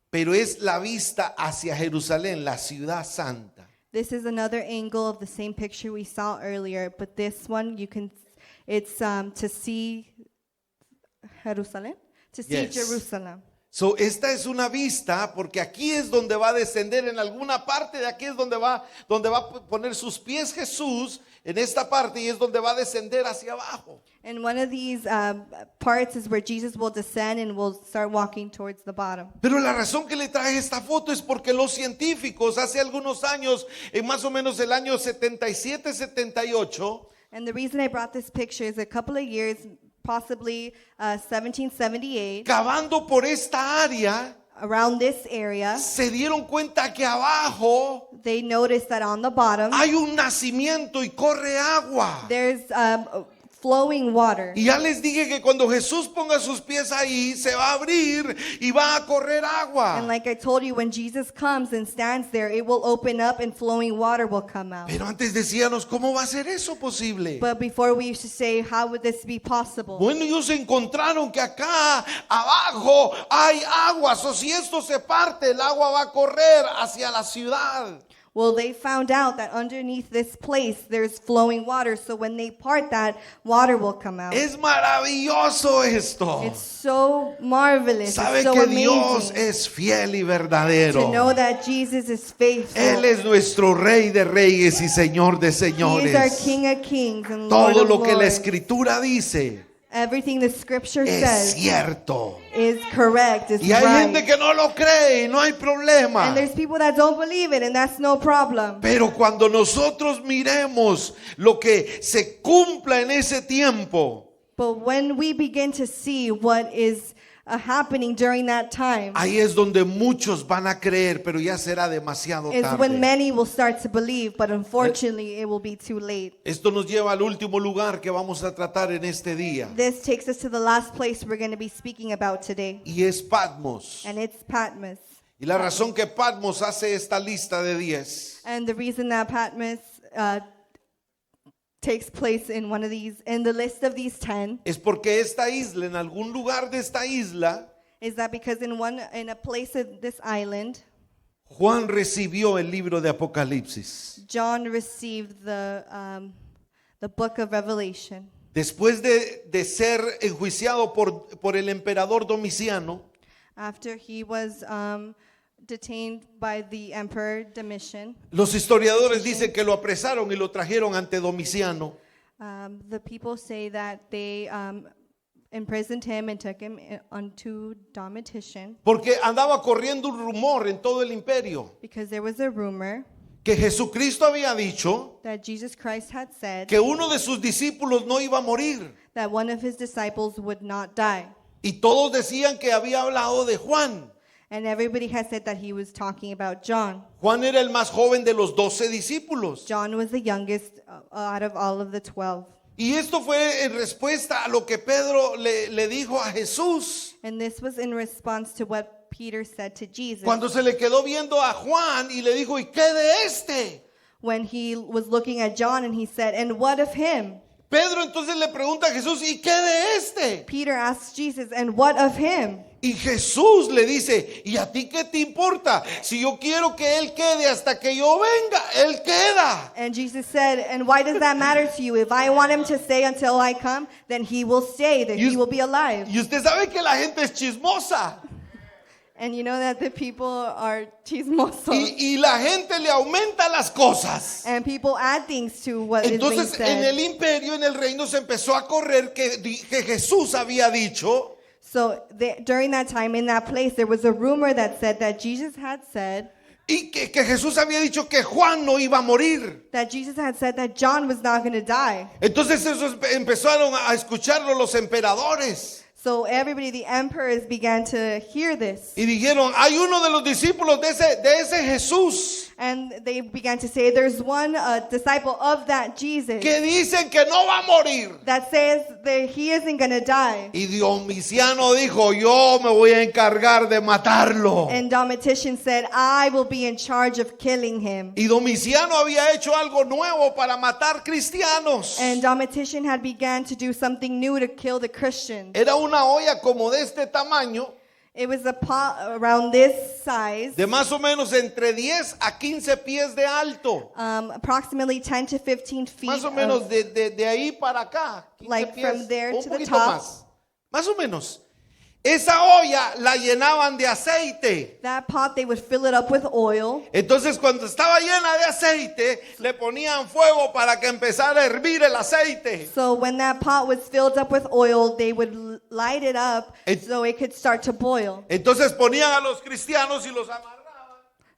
pero es la vista hacia Jerusalén, la ciudad santa. This is another angle of the same picture we saw earlier, but this one it's to see Jerusalem, to see Yes. Jerusalem. So, esta es una vista porque aquí es donde va a descender, en alguna parte de aquí es donde va a poner sus pies Jesús, en esta parte, y es donde va a descender hacia abajo. And one of these parts is where Jesus will descend and will start walking towards the bottom. Pero la razón que le traje esta foto es porque los científicos hace algunos años, en más o menos el año 77, 78, And the reason I brought this picture is a couple of years, possibly 1778, cavando por esta área, around this area, se dieron cuenta que abajo they noticed that on the bottom, hay un nacimiento y corre agua. there's flowing water. Y ya les dije que cuando Jesús ponga sus pies ahí, se va a abrir y va a correr agua. And like I told you, when Jesus comes and stands there, it will open up and flowing water will come out. Pero antes decíamos, ¿cómo va a ser eso posible? But before we used to say, how would this be possible? Bueno, ellos encontraron que acá abajo hay agua. O si esto se parte, el agua va a correr hacia la ciudad. Well, they found out that underneath this place there's flowing water. So when they part that, water will come out. Es maravilloso esto. It's so marvelous. Sabe It's so que Dios amazing es fiel y verdadero. to know that Jesus is faithful. Él es nuestro Rey de Reyes y Señor de He is our Señores. King of Kings and Lord Todo of lo que la Lords. Escritura dice Everything the Scripture es says cierto. is correct, is Y hay right. gente que no lo cree y no hay problema. And there's people that don't believe it, and that's no problem. Pero cuando nosotros miremos lo que se cumpla en ese tiempo, But when we begin to see what is happening during that time, ahí es donde muchos van a creer, pero ya será demasiado is when tarde. many will start to believe, but unfortunately it will be too late. Esto nos lleva al último lugar que vamos a tratar en este día, This takes us to the last place we're going to be speaking about today, y es Patmos. and it's Patmos. Y la razón que Patmos hace esta lista de 10 And the reason that Patmos takes place in one of these, in the list of these 10, es porque esta isla, en algún lugar de esta isla, is that because in a place of this island, Juan recibió el libro de Apocalipsis. John received the book of Revelation. Después de ser enjuiciado por el emperador Domiciano, After he was detained by the Emperor Domitian, los historiadores dicen que lo apresaron y lo trajeron ante Domiciano. the people say that they imprisoned him and took him unto Domitian Porque andaba corriendo un rumor en todo el imperio because there was a rumor que Jesucristo había dicho that Jesus Christ had said que uno de sus discípulos no iba a morir. that one of his disciples would not die. Y todos decían que había hablado de Juan. And everybody had said that he was talking about John. Juan era el más joven de los 12 discípulos. John was the youngest out of all of the 12. Y esto fue en respuesta a lo que Pedro le dijo a Jesús. And this was in response to what Peter said to Jesus. Cuando se le quedó viendo a Juan y le dijo, ¿y qué de este? When he was looking at John and he said, and what of him? Pedro entonces le pregunta a Jesús, ¿y qué de este? Peter asked Jesus, and what of him? Y Jesús le dice, ¿y a ti qué te importa? Si yo quiero que él quede hasta que yo venga, él queda. And Jesus said, and why does that matter to you? If I want him to stay until I come, then he will stay, then he will be alive. Y usted sabe que la gente es chismosa. And you know that the people are chismosos. Y la gente le aumenta las cosas. And people add things to what is being Entonces en el said. imperio, en el reino, se empezó a correr que Jesús había dicho So during that time, in that place, there was a rumor that said that Jesus had said, y que Jesús había dicho que Juan no iba a morir. that Jesus had said that John was not going to die. Entonces eso empezaron a escucharlo los emperadores. So everybody, the emperors, began to hear this. Y dijeron, hay uno de los discípulos de ese Jesús And they began to say, there's one disciple of that Jesus que dicen que no va a morir. that says that he isn't going to die. Y Domiciano dijo, yo me voy a encargar de matarlo. And Domitian said, I will be in charge of killing him. Y Domiciano había hecho algo nuevo para matar cristianos. And Domitian had begun to do something new to kill the Christians. Era una olla como de este tamaño, It was a pot around this size, de más o menos entre 10 a 15 pies de alto. approximately 10 to 15 feet. Más o menos of- de ahí para acá. 15 Like pies, from there un to the poquito top. más. Más o menos. esa olla la llenaban de aceite. That pot, they would fill it up with oil. Entonces cuando estaba llena de aceite, le ponían fuego para que empezara a hervir el aceite. So when that pot was filled up with oil, they would light it up so it could start to boil. Entonces ponían a los cristianos y los amarraban.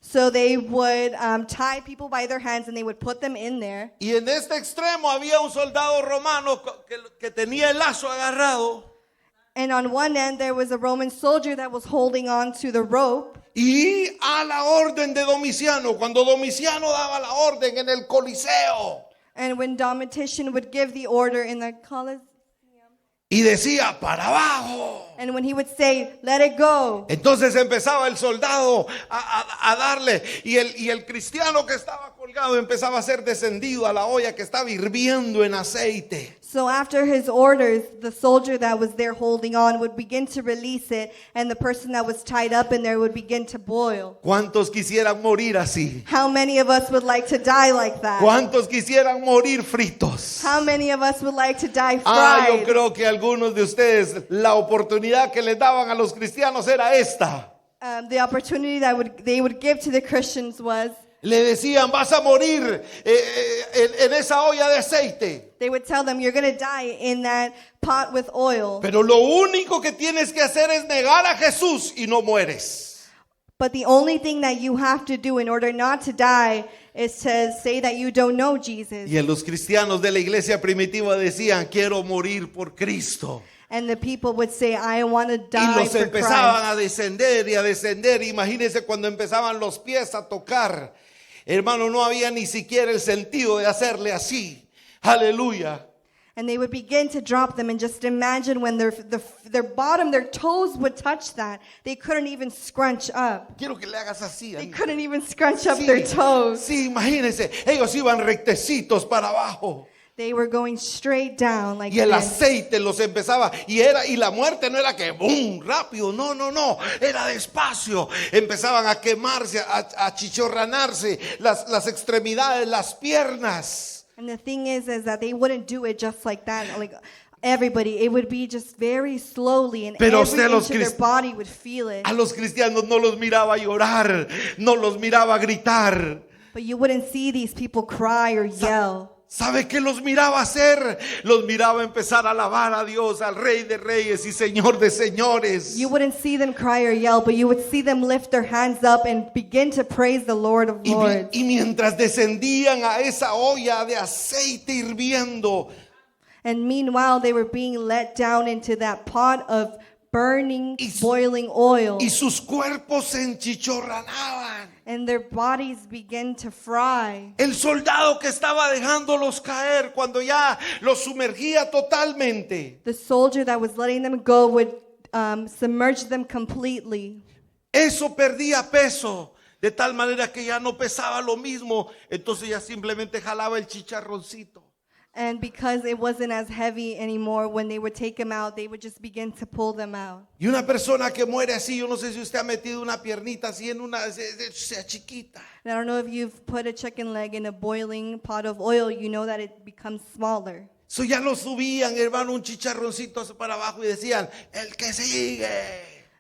So they would tie people by their hands and they would put them in there. Y en este extremo había un soldado romano que tenía el lazo agarrado. And on one end, there was a Roman soldier that was holding on to the rope. Y a la orden de Domiciano, cuando Domiciano daba la orden en el Coliseo, And when Domitian would give the order in the Colosseum, y decía, para abajo. and when he would say, let it go, Entonces empezaba el soldado a darle, y el cristiano que estaba colgado empezaba a ser descendido a la olla que estaba hirviendo en aceite. so after his orders, the soldier that was there holding on would begin to release it, and the person that was tied up in there would begin to boil. ¿Cuántos quisieran morir así? How many of us would like to die like that? ¿Cuántos quisieran morir fritos? How many of us would like to die Yo fried? creo que algunos de ustedes, la oportunidad que les daban a los cristianos era esta. The opportunity that they would give to the Christians was, Le decían, vas a morir en esa olla de aceite. they would tell them, you're going to die in that pot with oil. Pero lo único que tienes que hacer es negar a Jesús y no mueres. But the only thing that you have to do in order not to die is to say that you don't know Jesus. Y los cristianos de la iglesia primitiva decían, quiero morir por Cristo. And the people would say, I want to Y die los for empezaban Christ. a descender y a descender. Imagínense cuando empezaban los pies a tocar. Hermano, no había ni siquiera el sentido de hacerle así. Aleluya. And they would begin to drop them, and just imagine when their bottom, their toes would touch that, they couldn't even scrunch up. Quiero que le hagas así. They amigo. couldn't even scrunch up Sí, their toes. sí, imagínense. Ellos iban rectecitos para abajo. They were going straight down like Y el this. aceite los empezaba y la muerte no era que boom, rápido, no, era despacio. Empezaban a quemarse, a chichorranarse las extremidades, las piernas. And the thing is that they wouldn't do it just like that, like everybody. It would be just very slowly, and Pero every usted los inch of their body would feel it. A los cristianos no los miraba llorar, no los miraba gritar. But you wouldn't see these people cry or yell. ¿Sabe qué los miraba hacer? Los miraba empezar a alabar a Dios, al Rey de Reyes y Señor de Señores. You wouldn't see them cry or yell, but you would see them lift their hands up and begin to praise the Lord of Lords. Y mientras descendían a esa olla de aceite hirviendo, And meanwhile, they were being let down into that pot of burning, boiling oil. y sus cuerpos se enchichorranaban. And their bodies began to fry. El soldado que estaba dejándolos caer cuando ya los sumergía totalmente, The soldier that was letting them go would submerge them completely. eso perdía peso, de tal manera que ya no pesaba lo mismo, entonces ya simplemente jalaba el chicharroncito. And because it wasn't as heavy anymore, when they would take them out, they would just begin to pull them out. Y una persona que muere así, yo no sé si usted ha metido una piernita así en sea chiquita. And I don't know if you've put a chicken leg in a boiling pot of oil, you know that it becomes smaller. So ya lo subían, hermano, un chicharroncito para abajo y decían, el que sigue.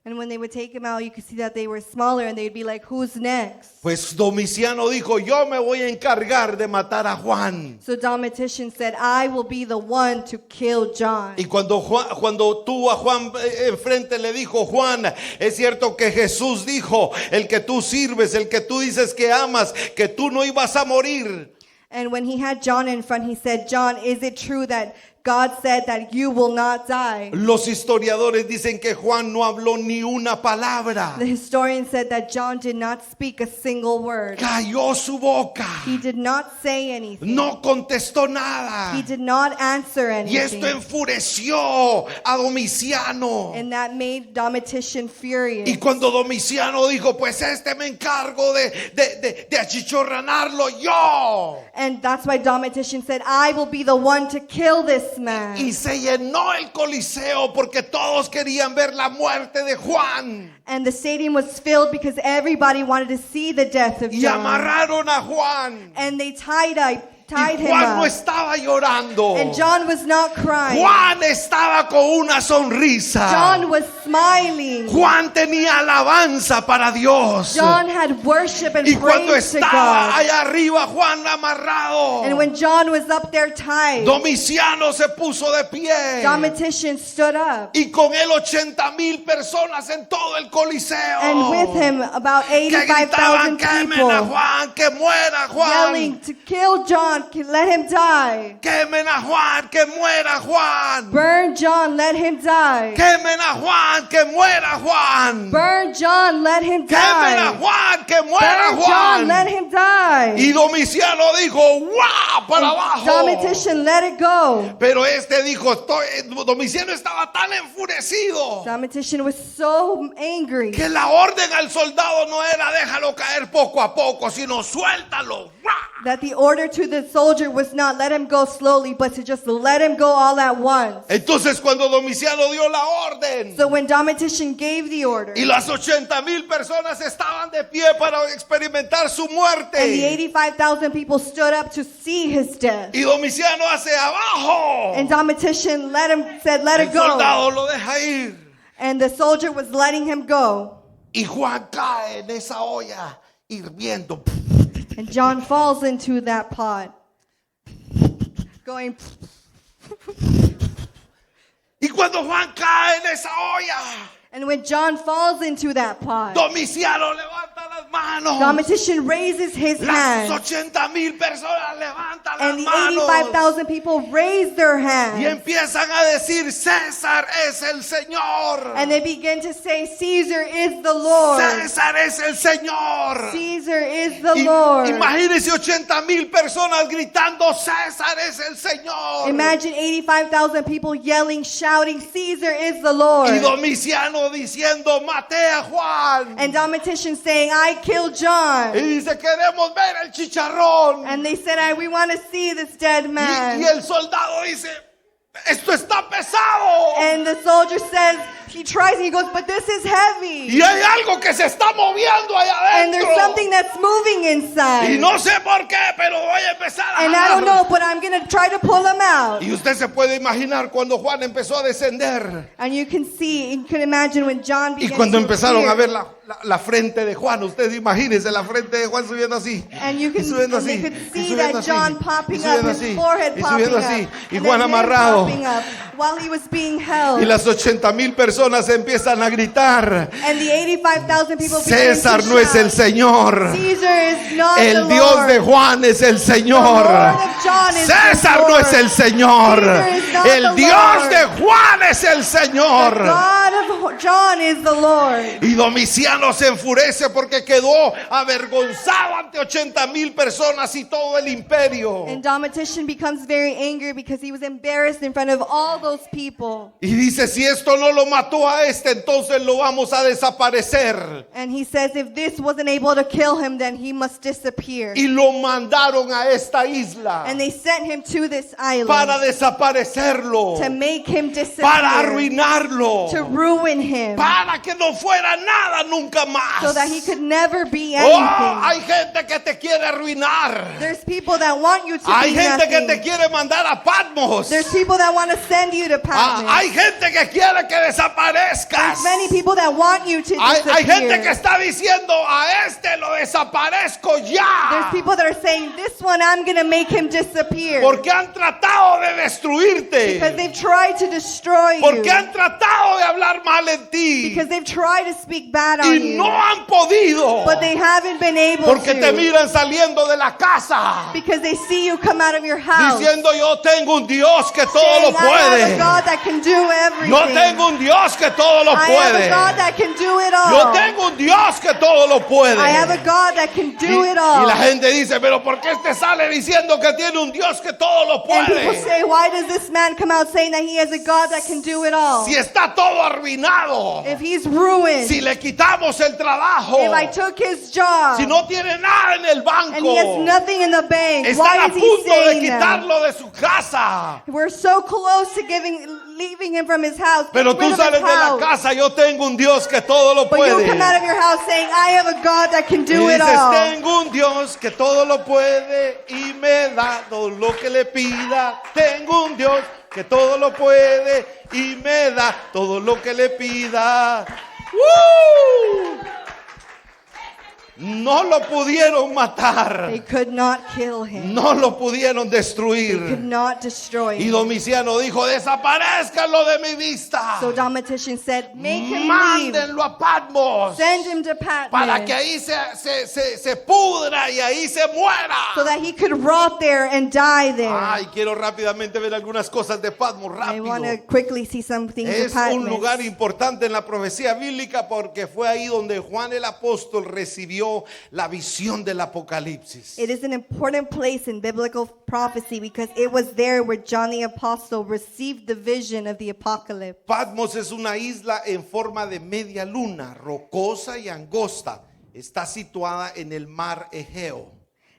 And when they would take them out, you could see that they were smaller, and they'd be like, who's next? Pues Domiciano dijo, yo me voy a encargar de matar a Juan. So Domitian said, I will be the one to kill John. Y cuando tuvo a Juan enfrente le dijo, Juan, es cierto que Jesús dijo, el que tú sirves, el que tú dices que amas, que tú no ibas a morir. And when he had John in front, he said, John, is it true that God said that you will not die? Los historiadores dicen que Juan no habló ni una palabra. The historian said that John did not speak a single word. Cayó su boca. He did not say anything. No contestó nada. He did not answer Y esto anything. enfureció a Domiciano. And that made Domitian furious. Y cuando Domiciano dijo, pues me encargo de achichorranarlo yo. And that's why Domitian said, I will be the one to kill this man. Y se llenó el Coliseo porque todos querían ver la muerte de Juan. And the stadium was filled because everybody wanted to see the death of Y John. amarraron a Juan. And they tied up tied Y him Juan no up. estaba llorando. And John was not crying. Juan estaba con una sonrisa. John was smiling. Juan tenía alabanza para Dios. John had worship and Y cuando praise to estaba God. allá arriba, Juan amarrado, And when John was up there tied, Domiciano se puso de pie. Domitian stood up. Y con él 80,000 personas en todo el Coliseo. And with him, about Que gritaban, 85,000 quemen a people Juan, que muera Juan. yelling to kill John, let him die. Quemen a Juan, que muera Juan. Burn John, let him die. Quemen a Juan, que muera Juan. Burn John, let him Quemen a die. Juan, que muera Burn John, let Juan. him die. Y Domiciano dijo, ¡guau! Para abajo. Domitian let it go. Pero este dijo, Domiciano estaba tan enfurecido Domitian was so angry que la orden al soldado no era déjalo caer poco a poco, sino suéltalo. ¡Guau! that the order to the soldier was not let him go slowly, but to just let him go all at once. Entonces cuando Domiciano dio la orden So when Domitian gave the order, y las 80,000 personas estaban de pie para experimentar su and the muerte, 85,000 people stood up to see his death, y Domiciano hace abajo, and Domitian said, let el it go. soldado lo deja ir And the soldier was letting him go. y Juan cae en esa olla hirviendo. And John falls into that pot, going, Y cuando Juan cae en esa olla, and when John falls into that pot, Domiciano levanta las manos. Domitian raises his Las hand, 80,000 personas levantan and las the manos 85,000 people raise their y hands, empiezan a decir, César es el Señor. and they begin to say, Caesar is the Lord. César es el Señor. Caesar is the Y- Lord. Imagínense 80,000 personas gritando, César es el Señor. Imagine 85,000 people yelling, shouting, Caesar is the Lord. Y Domiciano diciendo, maté a Juan. And Domitian saying, I killed Y John. dice, queremos ver el chicharrón. And they said, we want to see this dead man. Y el soldado dice, esto está pesado. And the soldier says, he tries and he goes, but this is heavy. Y hay algo que se está moviendo allá And there's adentro. something that's moving Y inside. no sé por qué, pero voy a empezar a And I don't jalar. know, but I'm going to try to pull him out. Y usted se puede imaginar cuando Juan empezó a descender. And you can imagine when John Y began cuando to empezaron a appear. ver la frente de Juan, usted imagínese la frente de Juan subiendo así. And you Y can, subiendo and they así. could Y see subiendo that así. John Y popping up, subiendo his así. forehead Y popping subiendo up, así. Y and Juan then him amarrado. popping up while he was being held. Y las 80,000 personas empiezan a gritar, And the 85,000 people began César to no es el shout, Señor. Caesar is not the El Dios Lord. de Juan es el Señor. The Lord of John is César the no Lord. es el Señor. Caesar is not El the Dios Lord. de Juan es el The Señor. God of John is the Lord. Y Domiciano se enfurece porque quedó avergonzado ante 80,000 personas y todo el imperio. And Domitian becomes very angry because he was embarrassed in front of all those people. Y dice, si esto no lo mató a este, entonces lo vamos a desaparecer. And he says if this wasn't able to kill him, then he must disappear. Y lo mandaron a esta isla And they sent him to this island para desaparecerlo, to make him disappear, para arruinarlo, to ruin him, para que no fuera nada nunca más. so that he could never be Oh, anything. hay gente que te quiere arruinar. There's people that want you to Hay be gente que te nothing. quiere mandar a Patmos. There's people that want to send you to Patmos. Hay gente que quiere que desaparezcas. There's many people that want you to Hay gente que disappear. está diciendo a este lo desaparezco There's ya. people that are saying, this one I'm going to make him disappear. Porque han tratado de Because destruirte. they've tried to destroy you. Porque han tratado de hablar mal en ti. Because they've tried to speak bad on Y you. no han podido. But they haven't been able Porque te to. miran saliendo de la casa. Because they see you come out of your house. Diciendo yo tengo un Dios que todo saying, lo I have a puede. God that can do everything. No tengo un Dios que todo lo I have a puede. God that can do it all. Yo tengo un Dios que todo lo puede. I have a God that can do it all. Y la gente dice, pero ¿por qué este sale diciendo que tiene un Dios que todo lo And people puede? say, why does this man come out saying that he has a God that can do it all? Si está todo arruinado, If he's ruined, si le quitamos el trabajo, if I took his job, si no tiene nada en el and he has banco, nothing in the bank, están why a is he punto de saying that? quitarlo de su casa. We're so close to leaving him from his house. Pero Get rid tú of his sales de la house. casa, yo tengo un Dios que todo lo But you puede. come out of your house saying, I have a God that can Y do it dices, all. tengo un Dios que todo lo puede y me da todo lo que le pida. Tengo un Dios que todo lo puede y me da todo lo que le pida. ¡Woo! No lo pudieron matar. They could not kill him. No lo pudieron They could destruir. not destroy Y him. Domiciano dijo, desaparezcanlo de mi vista. So Domitian said, make him leave. Mándenlo a Patmos. Send him to Para que Patmos. ahí se pudra y ahí se muera. So that he could rot there and die there. Ay, quiero rápidamente ver algunas cosas de Patmos, I want to rápido. quickly see some things in Es un Patmos. lugar importante en la profecía bíblica porque fue ahí donde Juan el apóstol recibió la visión del Apocalipsis. It is an important place in biblical prophecy because it was there where John the Apostle received the vision of the apocalypse. Patmos es una isla en forma de media luna, rocosa y angosta. Está situada en el mar Egeo.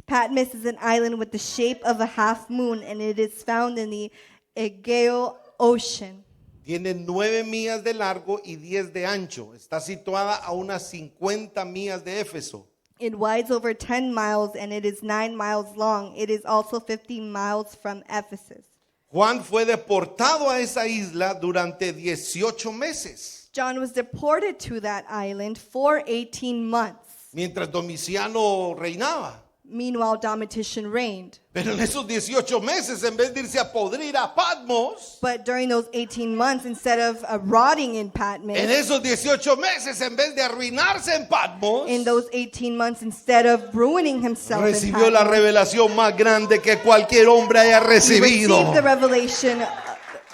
Patmos is an island with the shape of a half moon, and it is found in the Egeo Ocean. Tiene 9 millas de largo y 10 de ancho. Está situada a unas 50 millas de Éfeso. It wides over 10 miles, and it is 9 miles long. It is also 50 miles from Ephesus. Juan fue deportado a esa isla durante 18 meses, John was deported to that island for 18 months. mientras Domiciano reinaba. Meanwhile, Domitian reigned. Pero en esos 18 meses, en vez de irse a podrir a Patmos, But during those 18 months, instead of rotting in Patmos, en esos 18 meses, en vez de arruinarse en Patmos, in those 18 months, instead of ruining himself in recibió la Patmos, revelación más grande que cualquier hombre haya he recibido. received the revelation.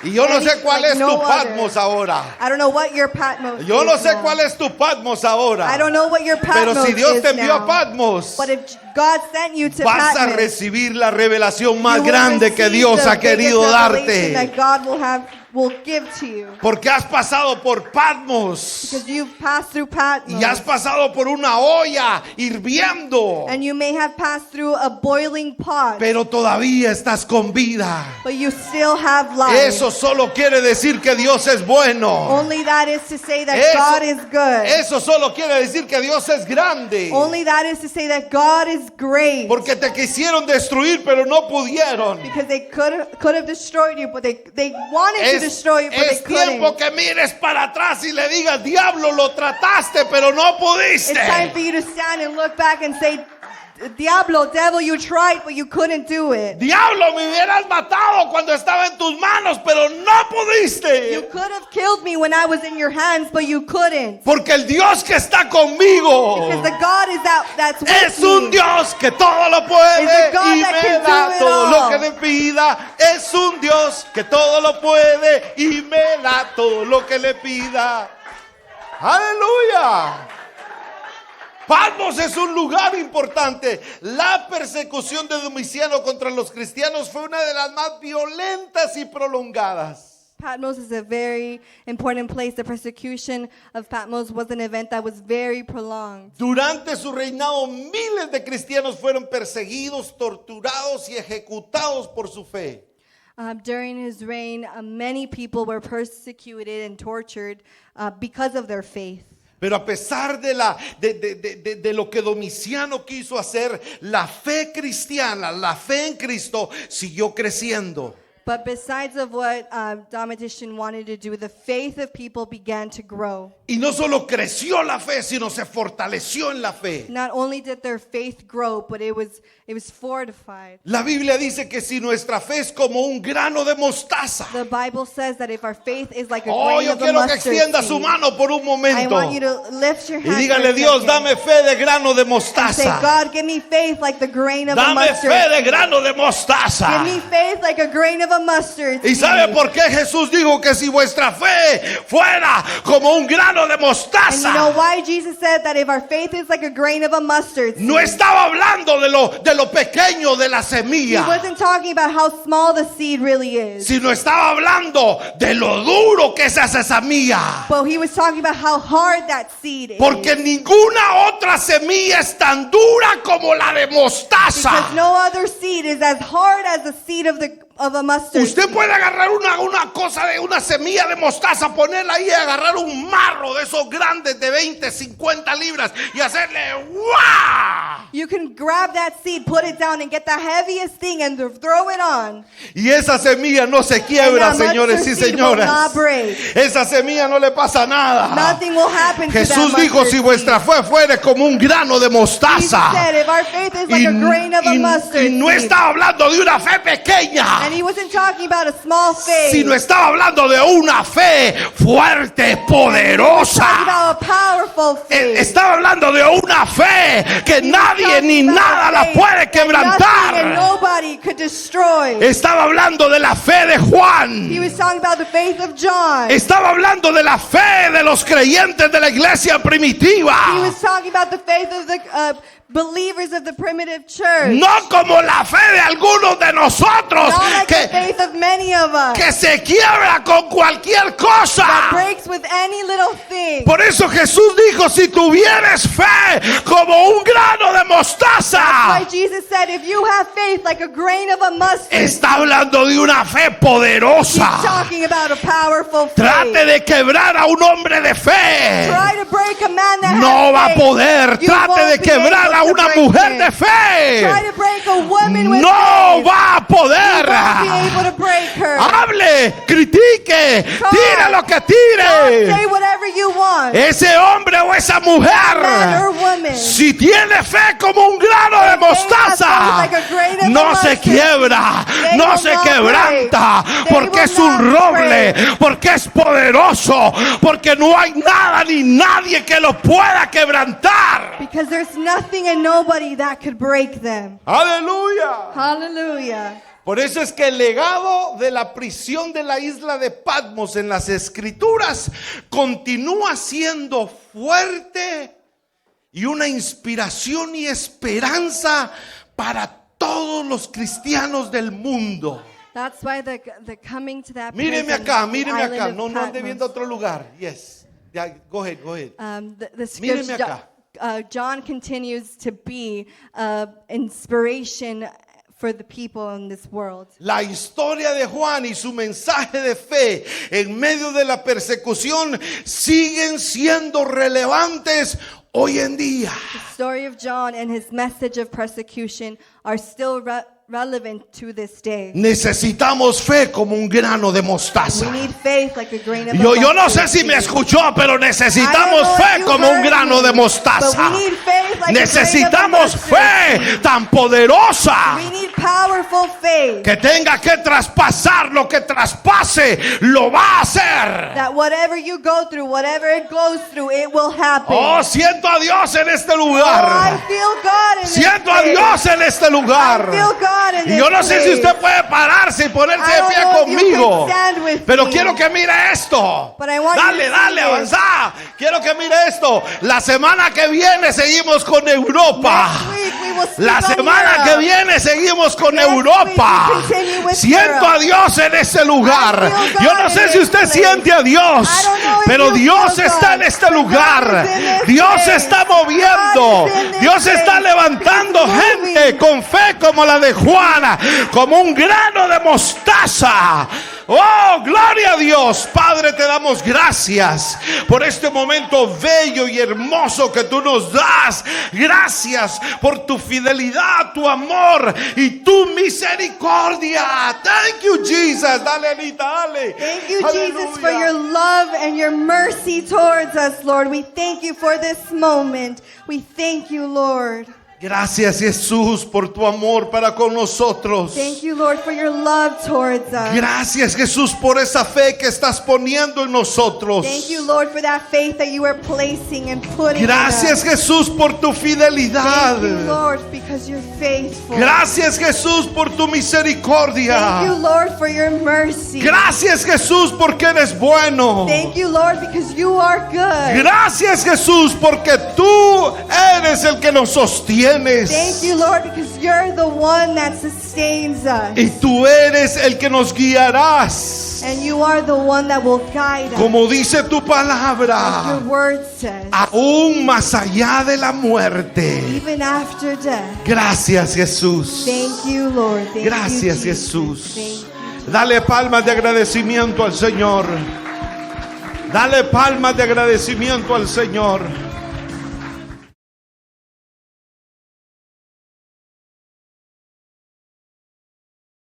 Y yo no sé cuál like es no tu other. Patmos ahora. I don't know what your Patmos Yo no is sé now. cuál es tu Patmos ahora. I don't know what your Patmos Pero si Dios is te envió a now. Patmos, But if God sent you to vas a Patmos, recibir la revelación más you will grande que receive Dios the ha querido biggest revelation darte. that God will give to you. Porque has pasado por Patmos Because you've passed through Patmos. y has pasado por una olla hirviendo, And you may have passed through a boiling pot. pero todavía estás con vida. But you still have life. Eso solo quiere decir que Dios es bueno. Only that is to say that God is good. Eso solo quiere decir que Dios es grande. Only that is to say that God is great. Porque te quisieron destruir, pero no pudieron. Because they could have destroyed you, but they wanted to destroy you, but they Es tiempo couldn't. que mires para atrás y le digas, diablo, lo trataste, pero no It's time for pudiste. you to stand and look back and say, Diablo, devil, you tried, but you couldn't do it. Diablo, me hubieras matado cuando estaba en tus manos, pero no You pudiste. could have killed me when I was in your hands, but you couldn't. Porque el Dios que está conmigo Because the God is that's with es un me. Dios que todo lo puede It's a God y that me can da do it todo lo all. que le pida. Es un Dios que todo lo puede y me da todo lo que le pida. Aleluya. Patmos es un lugar importante. La persecución de Domiciano contra los cristianos fue una de las más violentas y prolongadas. Patmos is a very important place. The persecution of Patmos was an event that was very prolonged. Durante su reinado, miles de cristianos fueron perseguidos, torturados y ejecutados por su fe. During his reign, many people were persecuted and tortured because of their faith. Pero a pesar de lo que Domiciano quiso hacer, la fe cristiana, la fe en Cristo siguió creciendo. But besides of what Domitian wanted to do, the faith of people began to grow. Y no solo creció la fe, sino se fortaleció en la fe. Not only did their faith grow, but it was fortified. La Biblia dice que si nuestra fe es como un grano de mostaza. The Bible says that if our faith is like a Oh, grain yo of a quiero que mustard extienda su seed, mano por un I momento. want you to lift your Y hand dígale, for a Dios, second dame fe de grano de and say, mostaza. God, give me faith like the grain of a Dame mustard fe de seed. grano de mostaza. Give me faith like a grain of a mustard ¿Y seed. sabe por qué Jesús dijo que si vuestra fe fuera como un grano de And you know mostaza? why Jesus said that if our faith is like a grain of a mustard seed? No estaba hablando de lo pequeño de la He semilla, wasn't talking about how small the seed really is. sino estaba hablando de lo duro que es esa semilla. But he was talking about how hard that seed is. Porque ninguna otra semilla es tan dura como la de mostaza. Because no other seed is as hard as the seed of the of a mustard Usted seed. puede agarrar una cosa de una semilla de mostaza, ponerla ahí y agarrar un marro de esos grandes de 20, 50 libras y hacerle ¡guau! You can grab that seed, put it down, and get the heaviest thing and throw it on. Y esa semilla no se quiebra, And that señores y mustard seed will señoras. not break. Esa semilla no le pasa nada. Nothing will happen to Jesús that dijo, mustard si vuestra seed. fe fuere como un grano de Jesus mostaza. said, if our faith is like Y, a grain of a mustard y no seed. estaba hablando de una fe pequeña, And he wasn't talking about a small faith. sino estaba hablando de una fe fuerte, Talking poderosa. about a powerful faith. Estaba hablando de una fe que He was nadie talking ni about nada a la faith puede that nothing and quebrantar. nobody could destroy. Estaba hablando de la fe de He Juan. was talking about the faith of John. Estaba hablando de la fe de los creyentes de la iglesia He primitiva. was talking about the faith of the believers of the primitive church. No como la fe de algunos de nosotros Not like the que, faith of many of us que se quiebra con cualquier that cosa. breaks with any little thing. Por eso Jesús dijo, si tuvieres fe como un grano de That's why mostaza. Jesus said, if you have faith like a grain of a mustard, Está hablando de una fe he's poderosa. talking about a powerful faith. Trate de quebrar a un hombre de fe. Try to break a man that No va has a faith. poder. You Trate won't de be quebrar able a to una break mujer him. de fe. Try to break a woman with No faith. va a poder. You won't be able to break her. Hable, critique, tire lo que tire. Say whatever you want. Ese hombre o esa Man or mujer, woman. si tiene fe como un grano de mostaza, no se quiebra, no se quebranta, porque es un roble, porque es poderoso, porque no hay nada ni nadie que lo pueda quebrantar. Because there's nothing and nobody that could break them. Aleluya. Hallelujah. Por eso es que el legado de la prisión de la isla de Patmos en las Escrituras continúa siendo fuerte y una inspiración y esperanza para todos los cristianos del mundo. That's why the coming to that Míreme prison, acá, the míreme island acá. of No ande Patmos. viendo a otro lugar. Yes. Yeah, go ahead, go ahead. The Míreme scripture, acá. John continues to be inspiration for the people in this world. La historia de Juan y su mensaje de fe en medio de la persecución siguen siendo relevantes hoy en día. The story of John and his message of persecution are still relevant to this day. Necesitamos fe como un grano de We mostaza. need faith like a grain of Yo no mustard sé si me seed. escuchó, pero I don't necesitamos know if fe you como un heard grano me, de mostaza. but we need faith like a Necesitamos grain of a mustard fe tan poderosa seed. We need powerful faith que tenga que traspasar lo que traspase, lo va a hacer. that whatever you go through, whatever it goes through, it will happen. Oh, siento a Dios en este Oh, I lugar. feel God in this Siento a place. Dios en este I lugar. feel God in Y yo this no sé si place. usted puede pararse y ponerse I de don't pie know if you conmigo. can stand with Pero me. quiero que mire esto. But I want you Dale, to dale, see this. avanza. Quiero que mire esto. La semana que viene seguimos con Europa. Next week we will speak La on semana Europe. que viene seguimos con Next Europa. week we continue with Siento Europe. a Dios en este lugar. I feel Yo God no in sé si this usted place. siente a Dios, I don't know if pero you Dios feel está God, en este but God lugar. is in this Dios place. está moviendo. God is in this Dios está place. levantando He's moving. gente con fe como la de Juana, como un grano de mostaza. Oh, gloria a Dios. Padre, te damos gracias por este momento bello y hermoso que tú nos das. Gracias por tu fidelidad, tu amor y tu misericordia. Thank you, Jesus. Dale, Anita, dale. Thank you, Aleluya. Jesus, for your love and your mercy towards us, Lord. We thank you for this moment. We thank you, Lord. Gracias, Jesús, por tu amor para con nosotros. Thank you, Lord, for your love towards us. Gracias, Jesús, por esa fe que estás poniendo en nosotros. Thank you, Lord, for that faith that you are placing and putting Gracias, in us. Jesús, por tu fidelidad. Thank you, Lord, because you're faithful. Gracias, Jesús, por tu misericordia. Thank you, Lord, for your mercy. Gracias, Jesús, porque eres bueno. Thank you, Lord, because you are good. Gracias, Jesús, porque tú eres el que nos sostiene. sostienes. Thank you, Lord, because you're the one that sustains us. Y tú eres el que nos guiarás. And you are the one that will guide us. Como dice tu Your palabra, word says, aún más allá de la muerte. even after death. Gracias, Jesús. Thank you, Lord. Thank Gracias, you, Jesus. Jesús. Thank you. Dale palmas de agradecimiento al Señor. Dale palmas de agradecimiento al Señor.